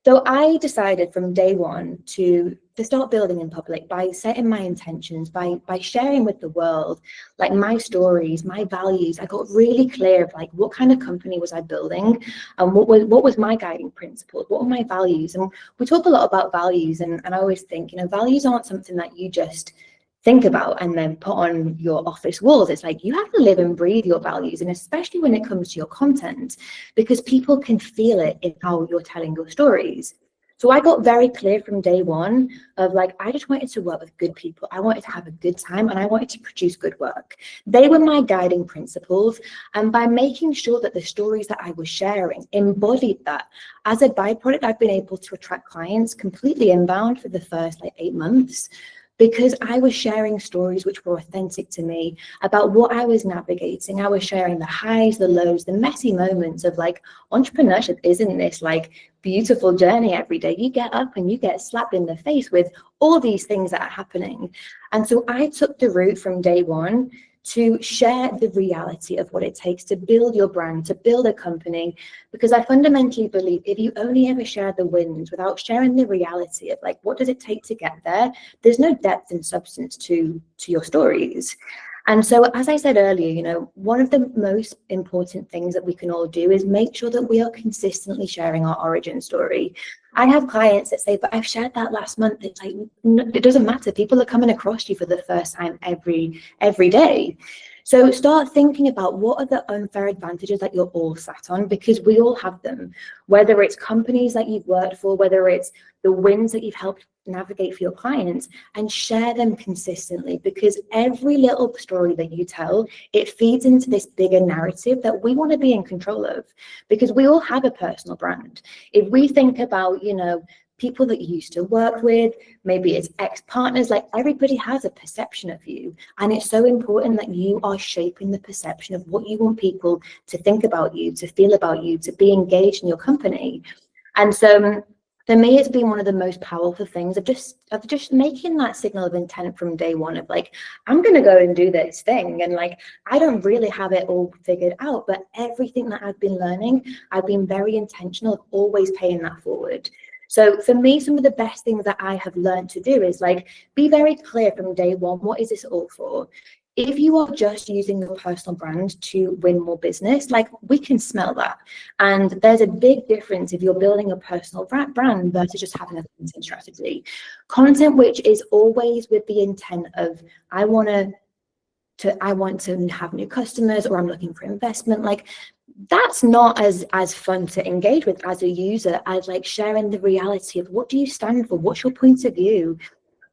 So I decided from day one to start building in public by setting my intentions, by sharing with the world my stories, my values. I got really clear of what kind of company was I building, and what was my guiding principles, what were my values. And we talk a lot about values, and I always think values aren't something that you just think about and then put on your office walls. It's like you have to live and breathe your values, and especially when it comes to your content, because people can feel it in how you're telling your stories. So I got very clear from day one of like, I just wanted to work with good people. I wanted to have a good time and I wanted to produce good work. They were my guiding principles. And by making sure that the stories that I was sharing embodied that, as a byproduct, I've been able to attract clients completely inbound for the first like 8 months, because I was sharing stories which were authentic to me about what I was navigating. I was sharing the highs, the lows, the messy moments of like, entrepreneurship isn't this like beautiful journey every day. You get up and you get slapped in the face with all these things that are happening. And so I took the route from day one to share the reality of what it takes to build your brand, to build a company, because I fundamentally believe if you only ever share the wins without sharing the reality of like, what does it take to get there, there's no depth and substance to your stories. And so, as I said earlier, you know, one of the most important things that we can all do is make sure that we are consistently sharing our origin story. I have clients that say, but I've shared that last month. It's like, no, it doesn't matter. People are coming across you for the first time every day. So start thinking about what are the unfair advantages that you're all sat on, because we all have them, whether it's companies that you've worked for, whether it's the wins that you've helped navigate for your clients, and share them consistently, because every little story that you tell, it feeds into this bigger narrative that we want to be in control of, because we all have a personal brand. If we think about, you know, people that you used to work with, maybe it's ex-partners, like everybody has a perception of you. And it's so important that you are shaping the perception of what you want people to think about you, to feel about you, to be engaged in your company. And so for me, it's been one of the most powerful things of just making that signal of intent from day one of like, I'm going to go and do this thing. And like, I don't really have it all figured out, but everything that I've been learning, I've been very intentional of always paying that forward. So for me, some of the best things that I have learned to do is like, be very clear from day one, what is this all for? If you are just using your personal brand to win more business, like we can smell that. And there's a big difference if you're building a personal brand versus just having a content strategy. Content which is always with the intent of, I want to have new customers, or I'm looking for investment, like that's not as fun to engage with as a user as like sharing the reality of what do you stand for, what's your point of view,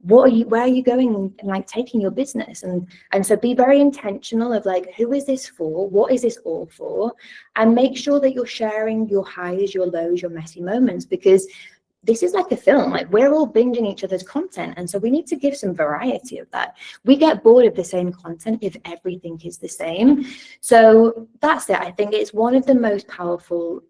where are you going and like taking your business, and so be very intentional of like, who is this for, what is this all for, and make sure that you're sharing your highs, your lows, your messy moments, because this is like a film, like we're all binging each other's content. And so we need to give some variety of that. We get bored of the same content if everything is the same. So that's it. I think it's one of the most powerful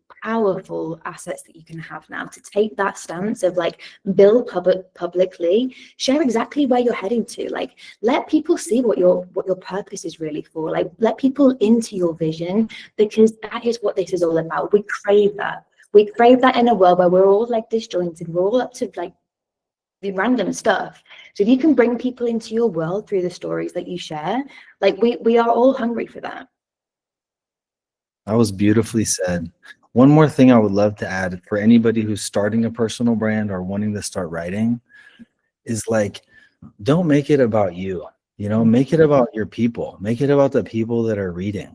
assets that you can have now, to take that stance of like, build publicly, share exactly where you're heading to, like let people see what your purpose is really for, like let people into your vision, because that is what this is all about. We crave that. We crave that in a world where we're all like disjointed, we're all up to like the random stuff. So if you can bring people into your world through the stories that you share, like we are all hungry for that. That was beautifully said. One more thing I would love to add for anybody who's starting a personal brand or wanting to start writing is like, don't make it about you, you know, make it about your people, make it about the people that are reading.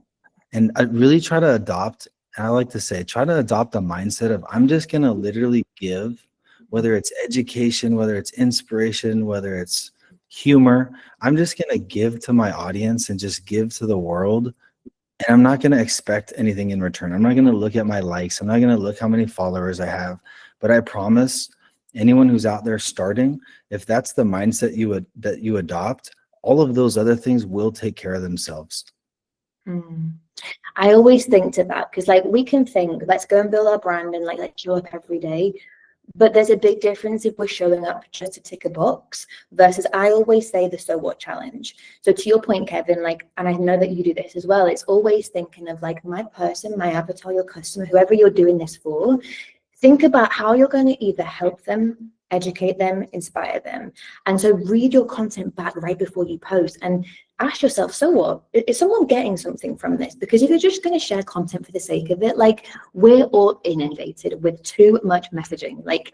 And I really try to adopt, and I like to say, try to adopt the mindset of, I'm just going to literally give, whether it's education, whether it's inspiration, whether it's humor, I'm just going to give to my audience and just give to the world. And I'm not going to expect anything in return. I'm not going to look at my likes. I'm not going to look how many followers I have. But I promise anyone who's out there starting, if that's the mindset that you adopt, all of those other things will take care of themselves. I always think to that, because like we can think, let's go and build our brand and like show up every day. But there's a big difference if we're showing up just to tick a box versus, I always say, the so what challenge. So to your point, Kevin, like, and I know that you do this as well, it's always thinking of like my person, my avatar, your customer, whoever you're doing this for, think about how you're going to either help them, educate them, inspire them. And so read your content back right before you post and ask yourself, so what? Is someone getting something from this? Because if you're just going to share content for the sake of it, like we're all inundated with too much messaging. Like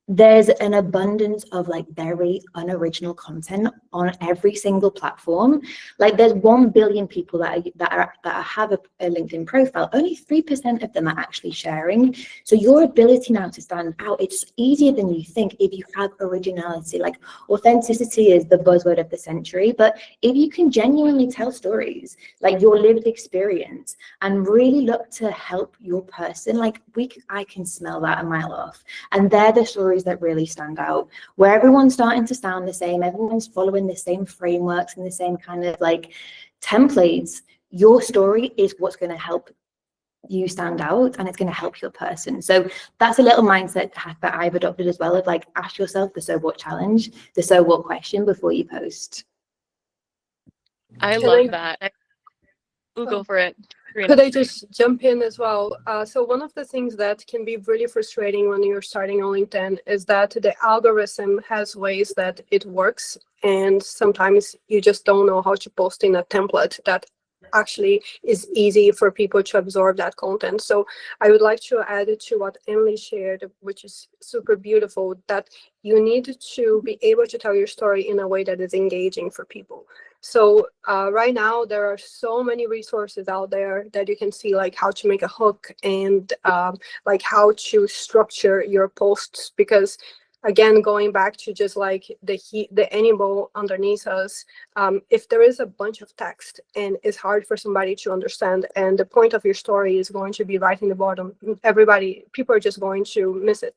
there's an abundance of like very unoriginal content on every single platform. Like there's 1 billion people that have a LinkedIn profile. Only 3% of them are actually sharing. So your ability now to stand out, it's easier than you think if you have originality. Like authenticity is the buzzword of the century, but if you can genuinely tell stories, like your lived experience, and really look to help your person, like I can smell that a mile off. And they're the stories that really stand out, where everyone's starting to sound the same, everyone's following the same frameworks and the same kind of like templates. Your story is what's going to help you stand out, and it's going to help your person. So that's a little mindset hack that I've adopted as well, of like, ask yourself the so what challenge, the so what question before you post. I Can love I- that. We'll go for it. Could I just jump in as well? So one of the things that can be really frustrating when you're starting on LinkedIn is that the algorithm has ways that it works, and sometimes you just don't know how to post in a template that actually is easy for people to absorb that content. So I would like to add to what Emily shared, which is super beautiful, that you need to be able to tell your story in a way that is engaging for people. So right now, there are so many resources out there that you can see, like how to make a hook and like how to structure your posts. Because again, going back to just like the animal underneath us, if there is a bunch of text and it's hard for somebody to understand, and the point of your story is going to be right in the bottom, people are just going to miss it.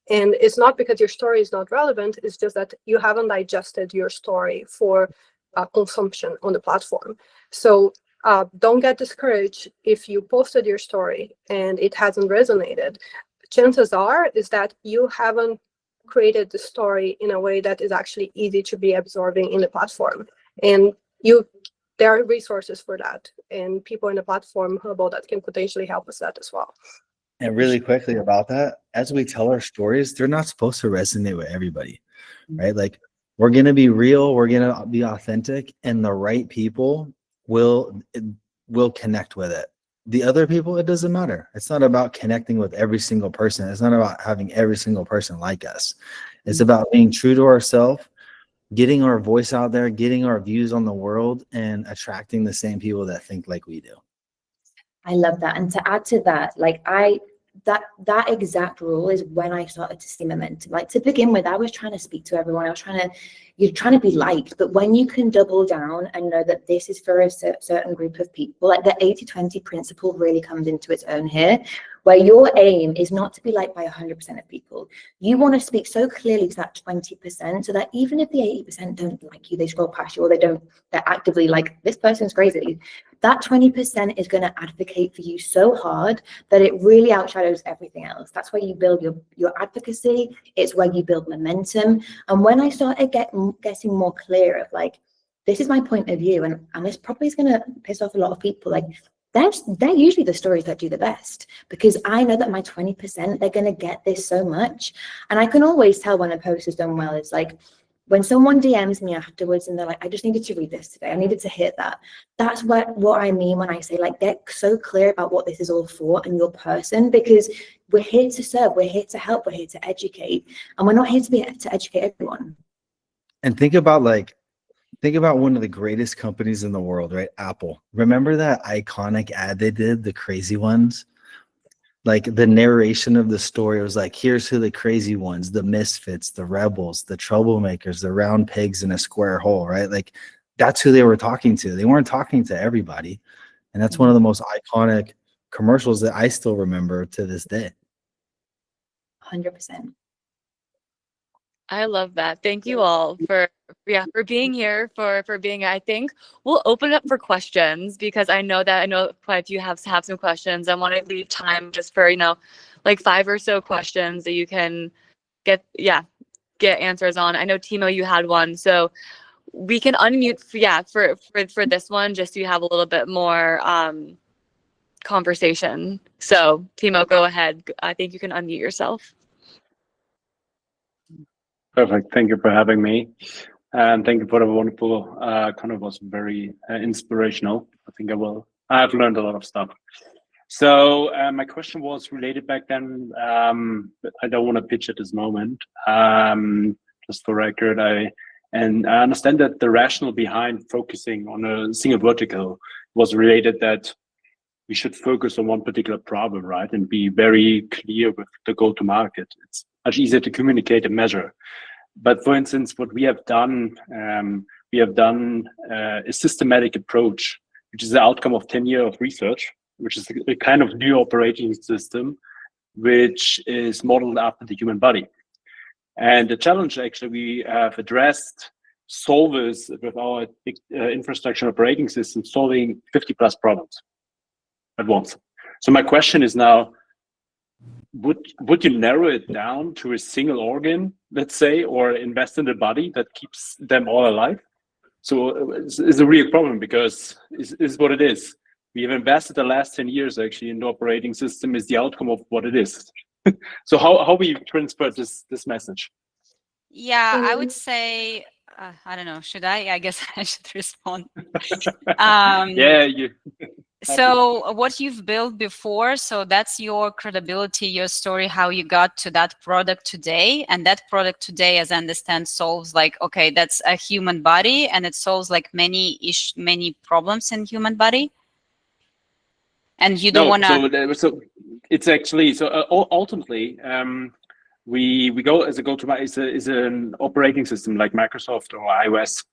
And it's not because your story is not relevant, it's just that you haven't digested your story for consumption on the platform. So don't get discouraged if you posted your story and it hasn't resonated. Chances are is that you haven't created the story in a way that is actually easy to be absorbing in the platform. And there are resources for that, and people in the platform Hubble that can potentially help us that as well. And really quickly about that, as we tell our stories, they're not supposed to resonate with everybody, right? Like, we're going to be real, we're going to be authentic, and the right people will connect with it. The other people, it doesn't matter. It's not about connecting with every single person. It's not about having every single person like us. It's about being true to ourselves, getting our voice out there, getting our views on the world, and attracting the same people that think like we do. I love that. And to add to that, like that exact rule is when I started to see momentum. Like to begin with, I was trying to speak to everyone. You're trying to be liked, but when you can double down and know that this is for a certain group of people, like the 80-20 principle really comes into its own here, where your aim is not to be liked by 100% of people. You want to speak so clearly to that 20%, so that even if the 80% don't like you, they scroll past you, or they're actively like, this person's crazy, that 20% is going to advocate for you so hard that it really outshadows everything else. That's where you build your advocacy. It's where you build momentum. And when I started getting more clear of like, this is my point of view, and this probably is going to piss off a lot of people, like they're usually the stories that do the best, because I know that my 20%, they're going to get this so much. And I can always tell when a post has done well. It's like, when someone DMs me afterwards and they're like, I just needed to read this today, I needed to hit that. That's what I mean when I say, like, get so clear about what this is all for and your person, because we're here to serve, we're here to help, we're here to educate, and we're not here to educate everyone. And think about one of the greatest companies in the world, right? Apple. Remember that iconic ad they did, the crazy ones? Like the narration of the story was like, here's who the crazy ones, the misfits, the rebels, the troublemakers, the round pegs in a square hole, right? Like that's who they were talking to. They weren't talking to everybody. And that's one of the most iconic commercials that I still remember to this day. 100%. I love that. Thank you all for being here, for being. I think we'll open it up for questions, because I know quite a few have some questions. I want to leave time just for like 5 or so questions that you can get answers on. I know Timo, you had one, so we can unmute for this one, just so you have a little bit more conversation. So Timo, go ahead. I think you can unmute yourself. Perfect. Thank you for having me. And thank you for the wonderful kind of was very inspirational. I think I have learned a lot of stuff. So my question was related back then, but I don't want to pitch at this moment. Just for record, I understand that the rationale behind focusing on a single vertical was related that we should focus on one particular problem, right? And be very clear with the go-to-market. It's much easier to communicate and measure. But for instance, what we have done a systematic approach, which is the outcome of 10 years of research, which is a kind of new operating system, which is modeled after the human body. And the challenge actually we have addressed solvers with our infrastructure operating system, solving 50 plus problems at once. So my question is now, would you narrow it down to a single organ, let's say, or invest in the body that keeps them all alive? So it's a real problem because it's what it is. We have invested the last 10 years actually in the operating system is the outcome of what it is. So how we transfer this message? Yeah, I would say, I don't know, should I? I guess I should respond. Yeah, you. So what you've built before, so that's your credibility, your story, how you got to that product today. And that product today, as I understand, solves like, okay, that's a human body and it solves like many problems in human body. And you don't want to. So it's actually, ultimately, we go as a go-to-market is an operating system like Microsoft or iOS,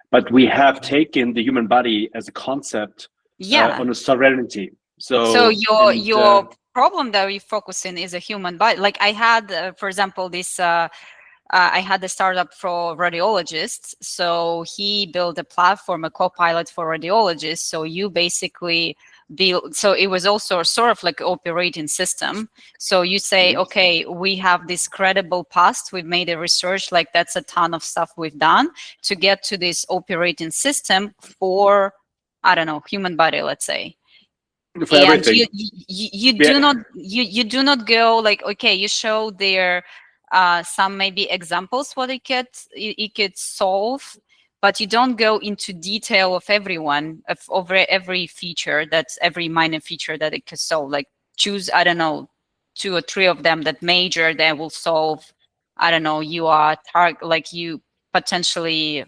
but we have taken the human body as a concept. On a sovereignty. So your problem that we focus in is a human body. Like I had, for example, this. I had a startup for radiologists. So he built a platform, a co-pilot for radiologists. So you basically build. So it was also sort of like an operating system. So you say, okay, we have this credible past. We've made a research. Like that's a ton of stuff we've done to get to this operating system for, I don't know, human body, let's say. For and everything. you do not go like, okay, you show there some maybe examples what it could solve, but you don't go into detail of of every feature, that's every minor feature that it could solve. Like choose, I don't know, 2 or 3 of them that major that will solve, I don't know, you are like you potentially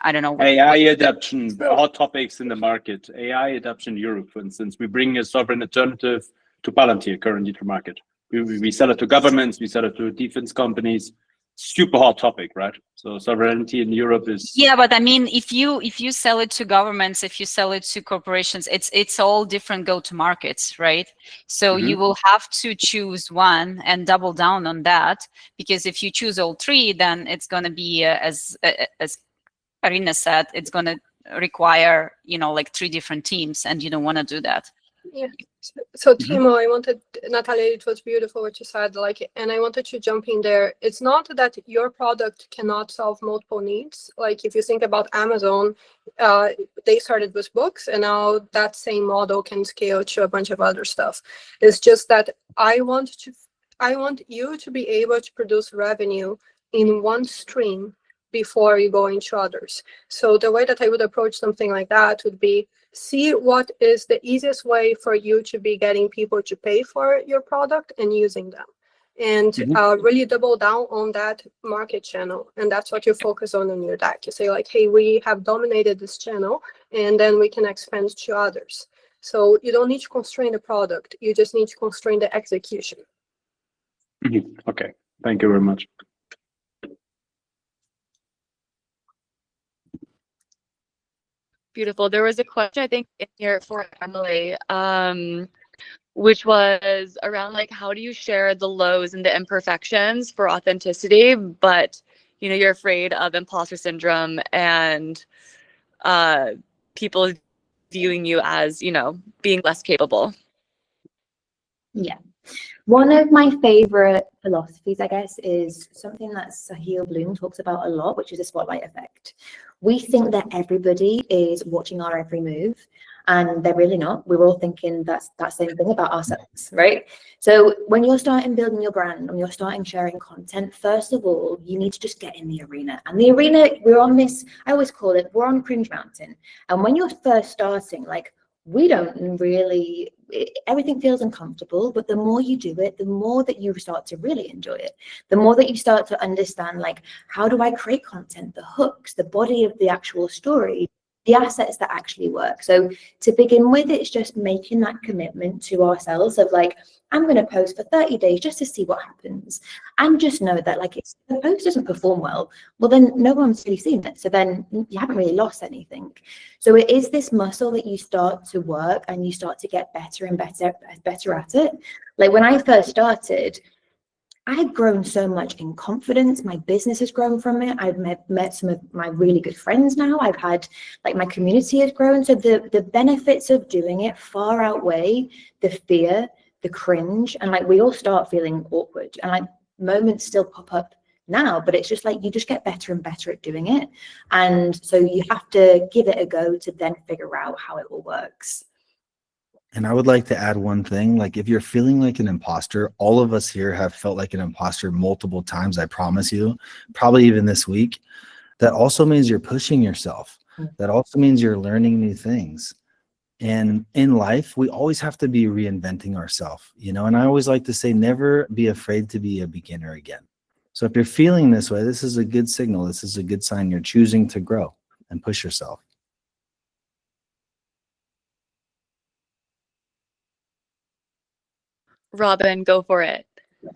I don't know. AI adoption, hot topics in the market. AI adoption in Europe, for instance. We bring a sovereign alternative to Palantir currently to market. We sell it to governments, we sell it to defense companies. Super hot topic, right? So sovereignty in Europe is. Yeah, but I mean, if you sell it to governments, if you sell it to corporations, it's all different go-to-markets, right? So you will have to choose one and double down on that, because if you choose all 3, then it's going to be as Arina said, it's going to require, like 3 different teams, and you don't want to do that. Yeah. So Timo, I wanted, Natalia, it was beautiful what you said, and I wanted to jump in there. It's not that your product cannot solve multiple needs. Like if you think about Amazon, they started with books, and now that same model can scale to a bunch of other stuff. It's just that I want you to be able to produce revenue in one stream before you go into others. So the way that I would approach something like that would be, see what is the easiest way for you to be getting people to pay for your product and using them. And really double down on that market channel. And that's what you focus on in your deck. You say like, hey, we have dominated this channel, and then we can expand to others. So you don't need to constrain the product. You just need to constrain the execution. Okay, thank you very much. Beautiful. There was a question, I think, in here for Emily, which was around like, how do you share the lows and the imperfections for authenticity, but you're afraid of imposter syndrome and people viewing you as being less capable? Yeah. One of my favorite philosophies, I guess, is something that Sahil Bloom talks about a lot, which is the spotlight effect. We think that everybody is watching our every move, and they're really not. We're all thinking that same thing about ourselves, right? So when you're starting building your brand and you're starting sharing content, first of all, you need to just get in the arena. And the arena, we're on this, I always call it, we're on Cringe Mountain. And when you're first starting, like, we don't really, everything feels uncomfortable, but the more you do it, the more that you start to really enjoy it. The more that you start to understand, like, how do I create content, the hooks, the body of the actual story, the assets that actually work. So to begin with, it's just making that commitment to ourselves of like, I'm going to post for 30 days just to see what happens. And just know that like if the post doesn't perform well, then no one's really seen it. So then you haven't really lost anything. So it is this muscle that you start to work and you start to get better and better at it. Like when I first started, I had grown so much in confidence. My business has grown from it. I've met some of my really good friends now. I've had, like, my community has grown. So the benefits of doing it far outweigh the fear, the cringe, and like we all start feeling awkward. And like moments still pop up now, but it's just like you just get better and better at doing it. And so you have to give it a go to then figure out how it all works. And I would like to add one thing. Like, if you're feeling like an imposter, all of us here have felt like an imposter multiple times, I promise you, probably even this week. That also means you're pushing yourself. That also means you're learning new things. And in life, we always have to be reinventing ourselves, you know, and I always like to say, never be afraid to be a beginner again. So if you're feeling this way, this is a good signal. This is a good sign you're choosing to grow and push yourself. Robin, go for it. I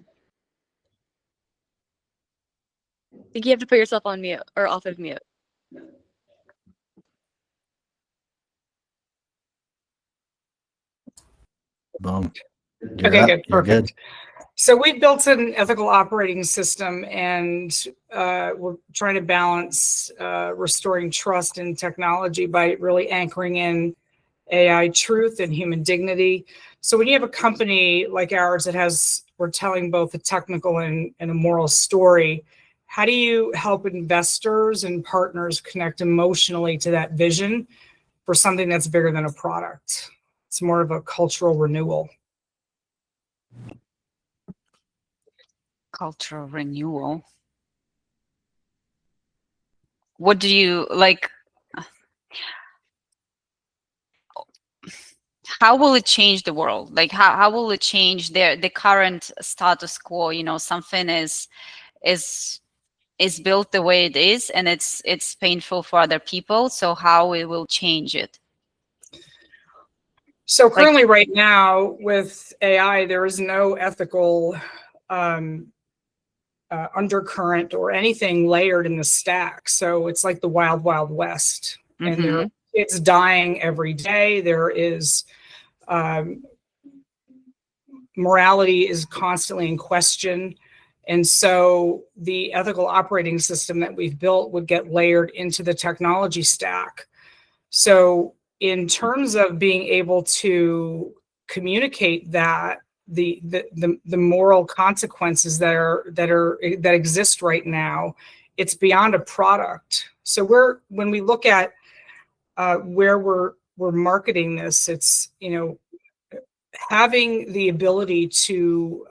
think you have to put yourself on mute or off of mute. Boom. Okay, good, You're perfect. good. So we built an ethical operating system, and we're trying to balance restoring trust in technology by really anchoring in AI truth and human dignity. So when you have a company like ours that we're telling both a technical and a moral story, how do you help investors and partners connect emotionally to that vision for something that's bigger than a product? It's more of a cultural renewal. Cultural renewal. What do you like? How will it change the world? Like how will it change the current status quo? You know, something is built the way it is, and it's painful for other people. So how it will change it? So currently, right now, with AI, there is no ethical undercurrent or anything layered in the stack. So it's like the wild, wild west. Mm-hmm. And it's dying every day. There is morality is constantly in question. And so the ethical operating system that we've built would get layered into the technology stack. So in terms of being able to communicate that, the moral consequences that exist right now, it's beyond a product. So when we look at where we're marketing this, it's, you know, having the ability to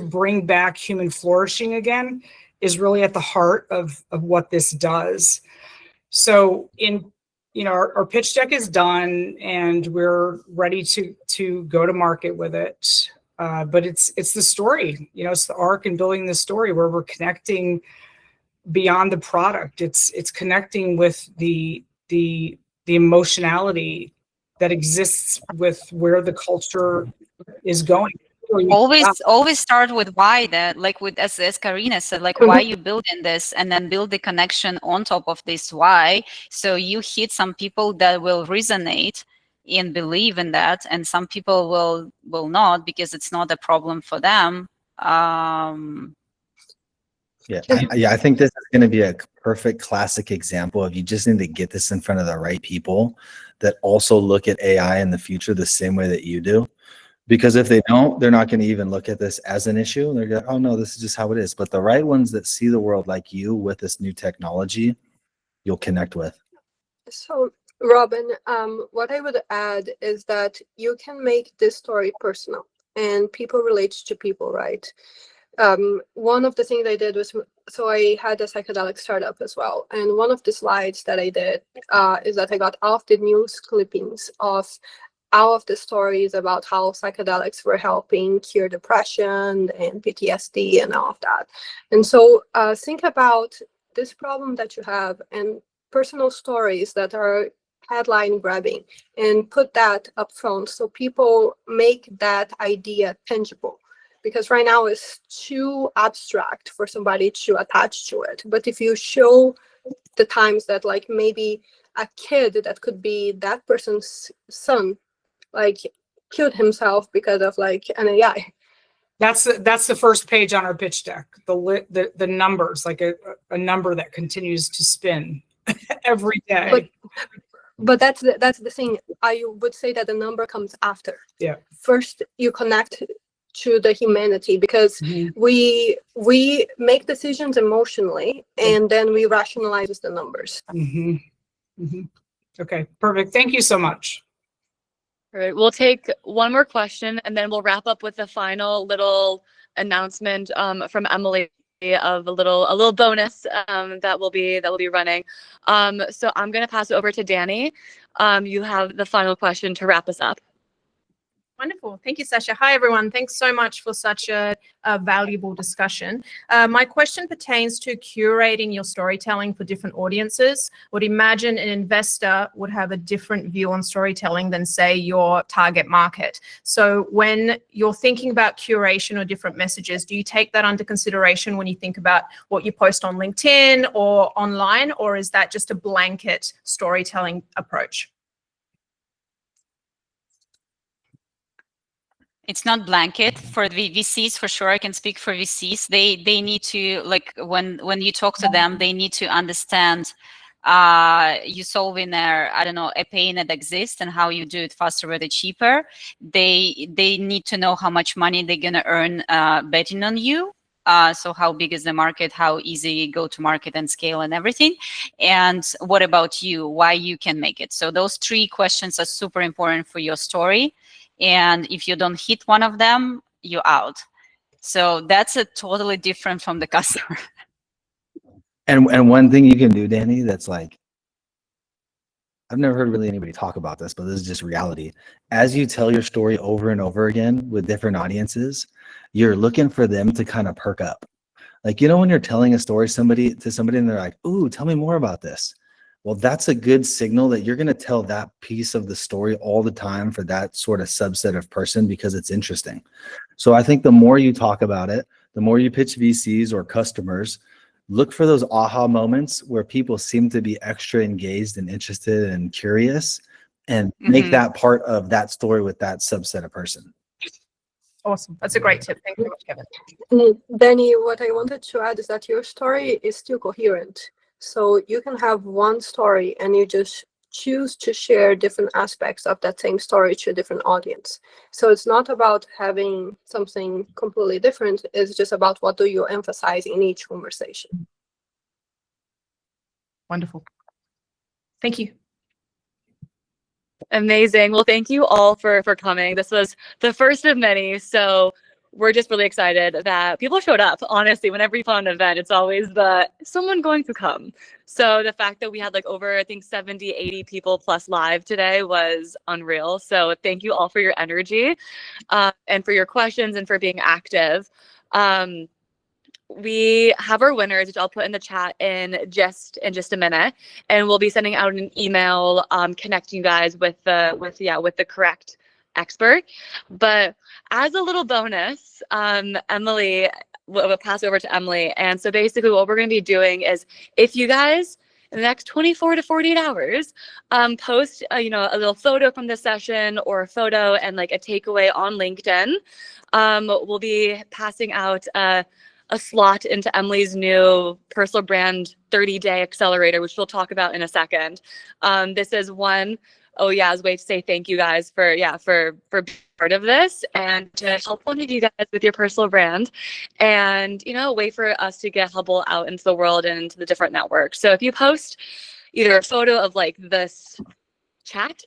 bring back human flourishing again is really at the heart of what this does. So our pitch deck is done and we're ready to go to market with it. But it's the story, you know, it's the arc in building the story where we're connecting beyond the product. It's connecting with the emotionality that exists with where the culture is going. Always start with why, that like with as Karina said, like why you building this, and then build the connection on top of this why, so you hit some people that will resonate and believe in that, and some people will not, because it's not a problem for them. I think this is going to be a perfect classic example of, you just need to get this in front of the right people that also look at AI in the future the same way that you do. Because if they don't, they're not going to even look at this as an issue. They're going, oh no, this is just how it is. But the right ones that see the world like you with this new technology, you'll connect with. So, Robin, what I would add is that you can make this story personal, and people relate to people, right? one of the things I did was, so I had a psychedelic startup as well. And one of the slides that I did is that I got all of the news clippings of all of the stories about how psychedelics were helping cure depression and PTSD and all of that. And so think about this problem that you have and personal stories that are headline grabbing, and put that up front so people make that idea tangible. Because right now it's too abstract for somebody to attach to it. But if you show the times that like maybe a kid that could be that person's son like killed himself because of like an AI. That's the first page on our pitch deck. The numbers, like a number that continues to spin every day. But that's the thing. I would say that the number comes after. Yeah. First, you connect to the humanity, because we make decisions emotionally, and then we rationalize the numbers. Okay, perfect. Thank you so much. All right, we'll take one more question, and then we'll wrap up with the final little announcement from Emily of a little bonus that we'll be running. So I'm gonna pass it over to Danny. You have the final question to wrap us up. Wonderful. Thank you, Sasha. Hi, everyone. Thanks so much for such a valuable discussion. My question pertains to curating your storytelling for different audiences. Would imagine an investor would have a different view on storytelling than, say, your target market. So when you're thinking about curation or different messages, do you take that under consideration when you think about what you post on LinkedIn or online, or is that just a blanket storytelling approach? It's not blanket for the VCs, for sure. I can speak for VCs. They need to, like, when you talk to them, they need to understand you solving I don't know, a pain that exists and how you do it faster, better, cheaper. They need to know how much money they're gonna earn betting on you. So how big is the market, how easy go to market and scale and everything. And what about you, why you can make it. So those three questions are super important for your story. And if you don't hit one of them, you're out. So that's a totally different from the customer. And one thing you can do, Danny, that's like, I've never heard really anybody talk about this, but this is just reality. As you tell your story over and over again with different audiences, you're looking for them to kind of perk up. Like, you know, when you're telling a story to somebody and they're like, ooh, tell me more about this. Well, that's a good signal that you're going to tell that piece of the story all the time for that sort of subset of person because it's interesting. So I think the more you talk about it, the more you pitch VCs or customers, look for those aha moments where people seem to be extra engaged and interested and curious, and make that part of that story with that subset of person. Awesome. That's a great tip. Thank you very much, Kevin. Danny, what I wanted to add is that your story is still coherent. So you can have one story and you just choose to share different aspects of that same story to a different audience. So it's not about having something completely different. It's just about what do you emphasize in each conversation. Wonderful. Thank you. Amazing. Well, thank you all for coming. This was the first of many. So we're just really excited that people showed up. Honestly, whenever you put on an event, it's always someone going to come. So the fact that we had like over, I think 70, 80 people plus live today was unreal. So thank you all for your energy and for your questions and for being active. We have our winners, which I'll put in the chat in just a minute, and we'll be sending out an email connecting you guys with the correct expert. But as a little bonus, Emily, we'll pass over to Emily. And so basically what we're going to be doing is, if you guys in the next 24 to 48 hours post a little photo from the session or a photo and like a takeaway on LinkedIn, we'll be passing out a slot into Emily's new personal brand 30-day accelerator, which we'll talk about in a second. This is one, as a way to say thank you guys for being part of this and to help one of you guys with your personal brand, and a way for us to get Hubble out into the world and into the different networks. So if you post either a photo of like this chat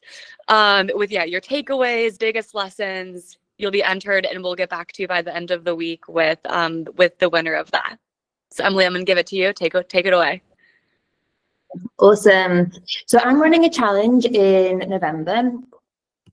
with your takeaways, biggest lessons, you'll be entered, and we'll get back to you by the end of the week with the winner of that. So Emily, I'm gonna give it to you. Take it away. Awesome. So I'm running a challenge in November,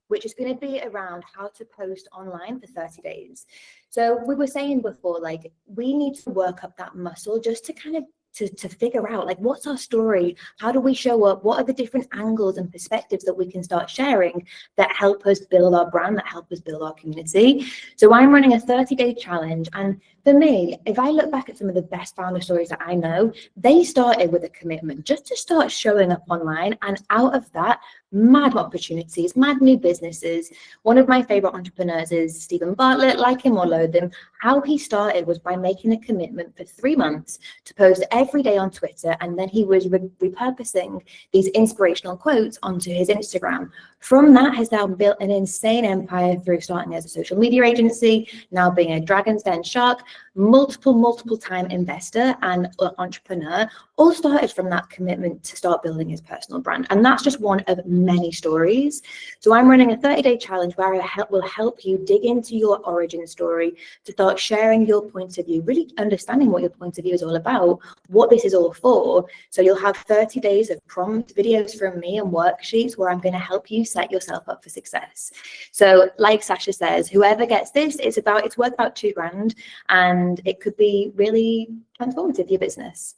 which is going to be around how to post online for 30 days. So we were saying before, like, we need to work up that muscle just to kind of to figure out, like, what's our story? How do we show up? What are the different angles and perspectives that we can start sharing that help us build our brand, that help us build our community? So I'm running a 30-day challenge. And for me, if I look back at some of the best founder stories that I know, they started with a commitment just to start showing up online. And out of that, mad opportunities, mad new businesses. One of my favorite entrepreneurs is Stephen Bartlett. Like him or loathe him, how he started was by making a commitment for 3 months to post every day on Twitter, and then he was repurposing these inspirational quotes onto his Instagram. From that has now built an insane empire through starting as a social media agency, now being a Dragon's Den shark, multiple time investor and entrepreneur, all started from that commitment to start building his personal brand. And that's just one of many stories. So I'm running a 30-day challenge where I will help you dig into your origin story, to start sharing your point of view, really understanding what your point of view is all about, what this is all for. So you'll have 30 days of prompt videos from me and worksheets where I'm going to help you set yourself up for success. So like Sasha says, whoever gets this, it's worth about $2,000, and it could be really transformative for your business.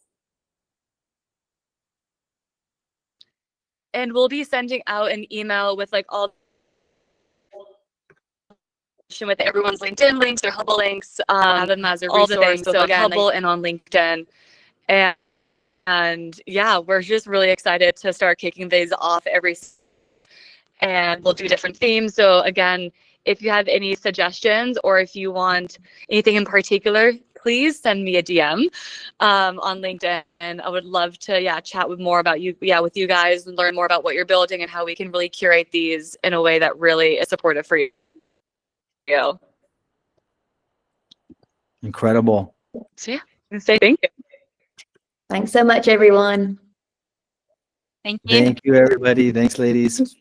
And we'll be sending out an email with like all with everyone's LinkedIn links, their Hubble links, all the things. So on Hubble and on LinkedIn. And yeah, we're just really excited to start kicking these off and we'll do different themes. So again, if you have any suggestions or if you want anything in particular, please send me a DM on LinkedIn. And I would love to chat with you guys and learn more about what you're building and how we can really curate these in a way that really is supportive for you. Incredible. So yeah, say thank you. Thanks so much, everyone. Thank you. Thank you, everybody. Thanks, ladies.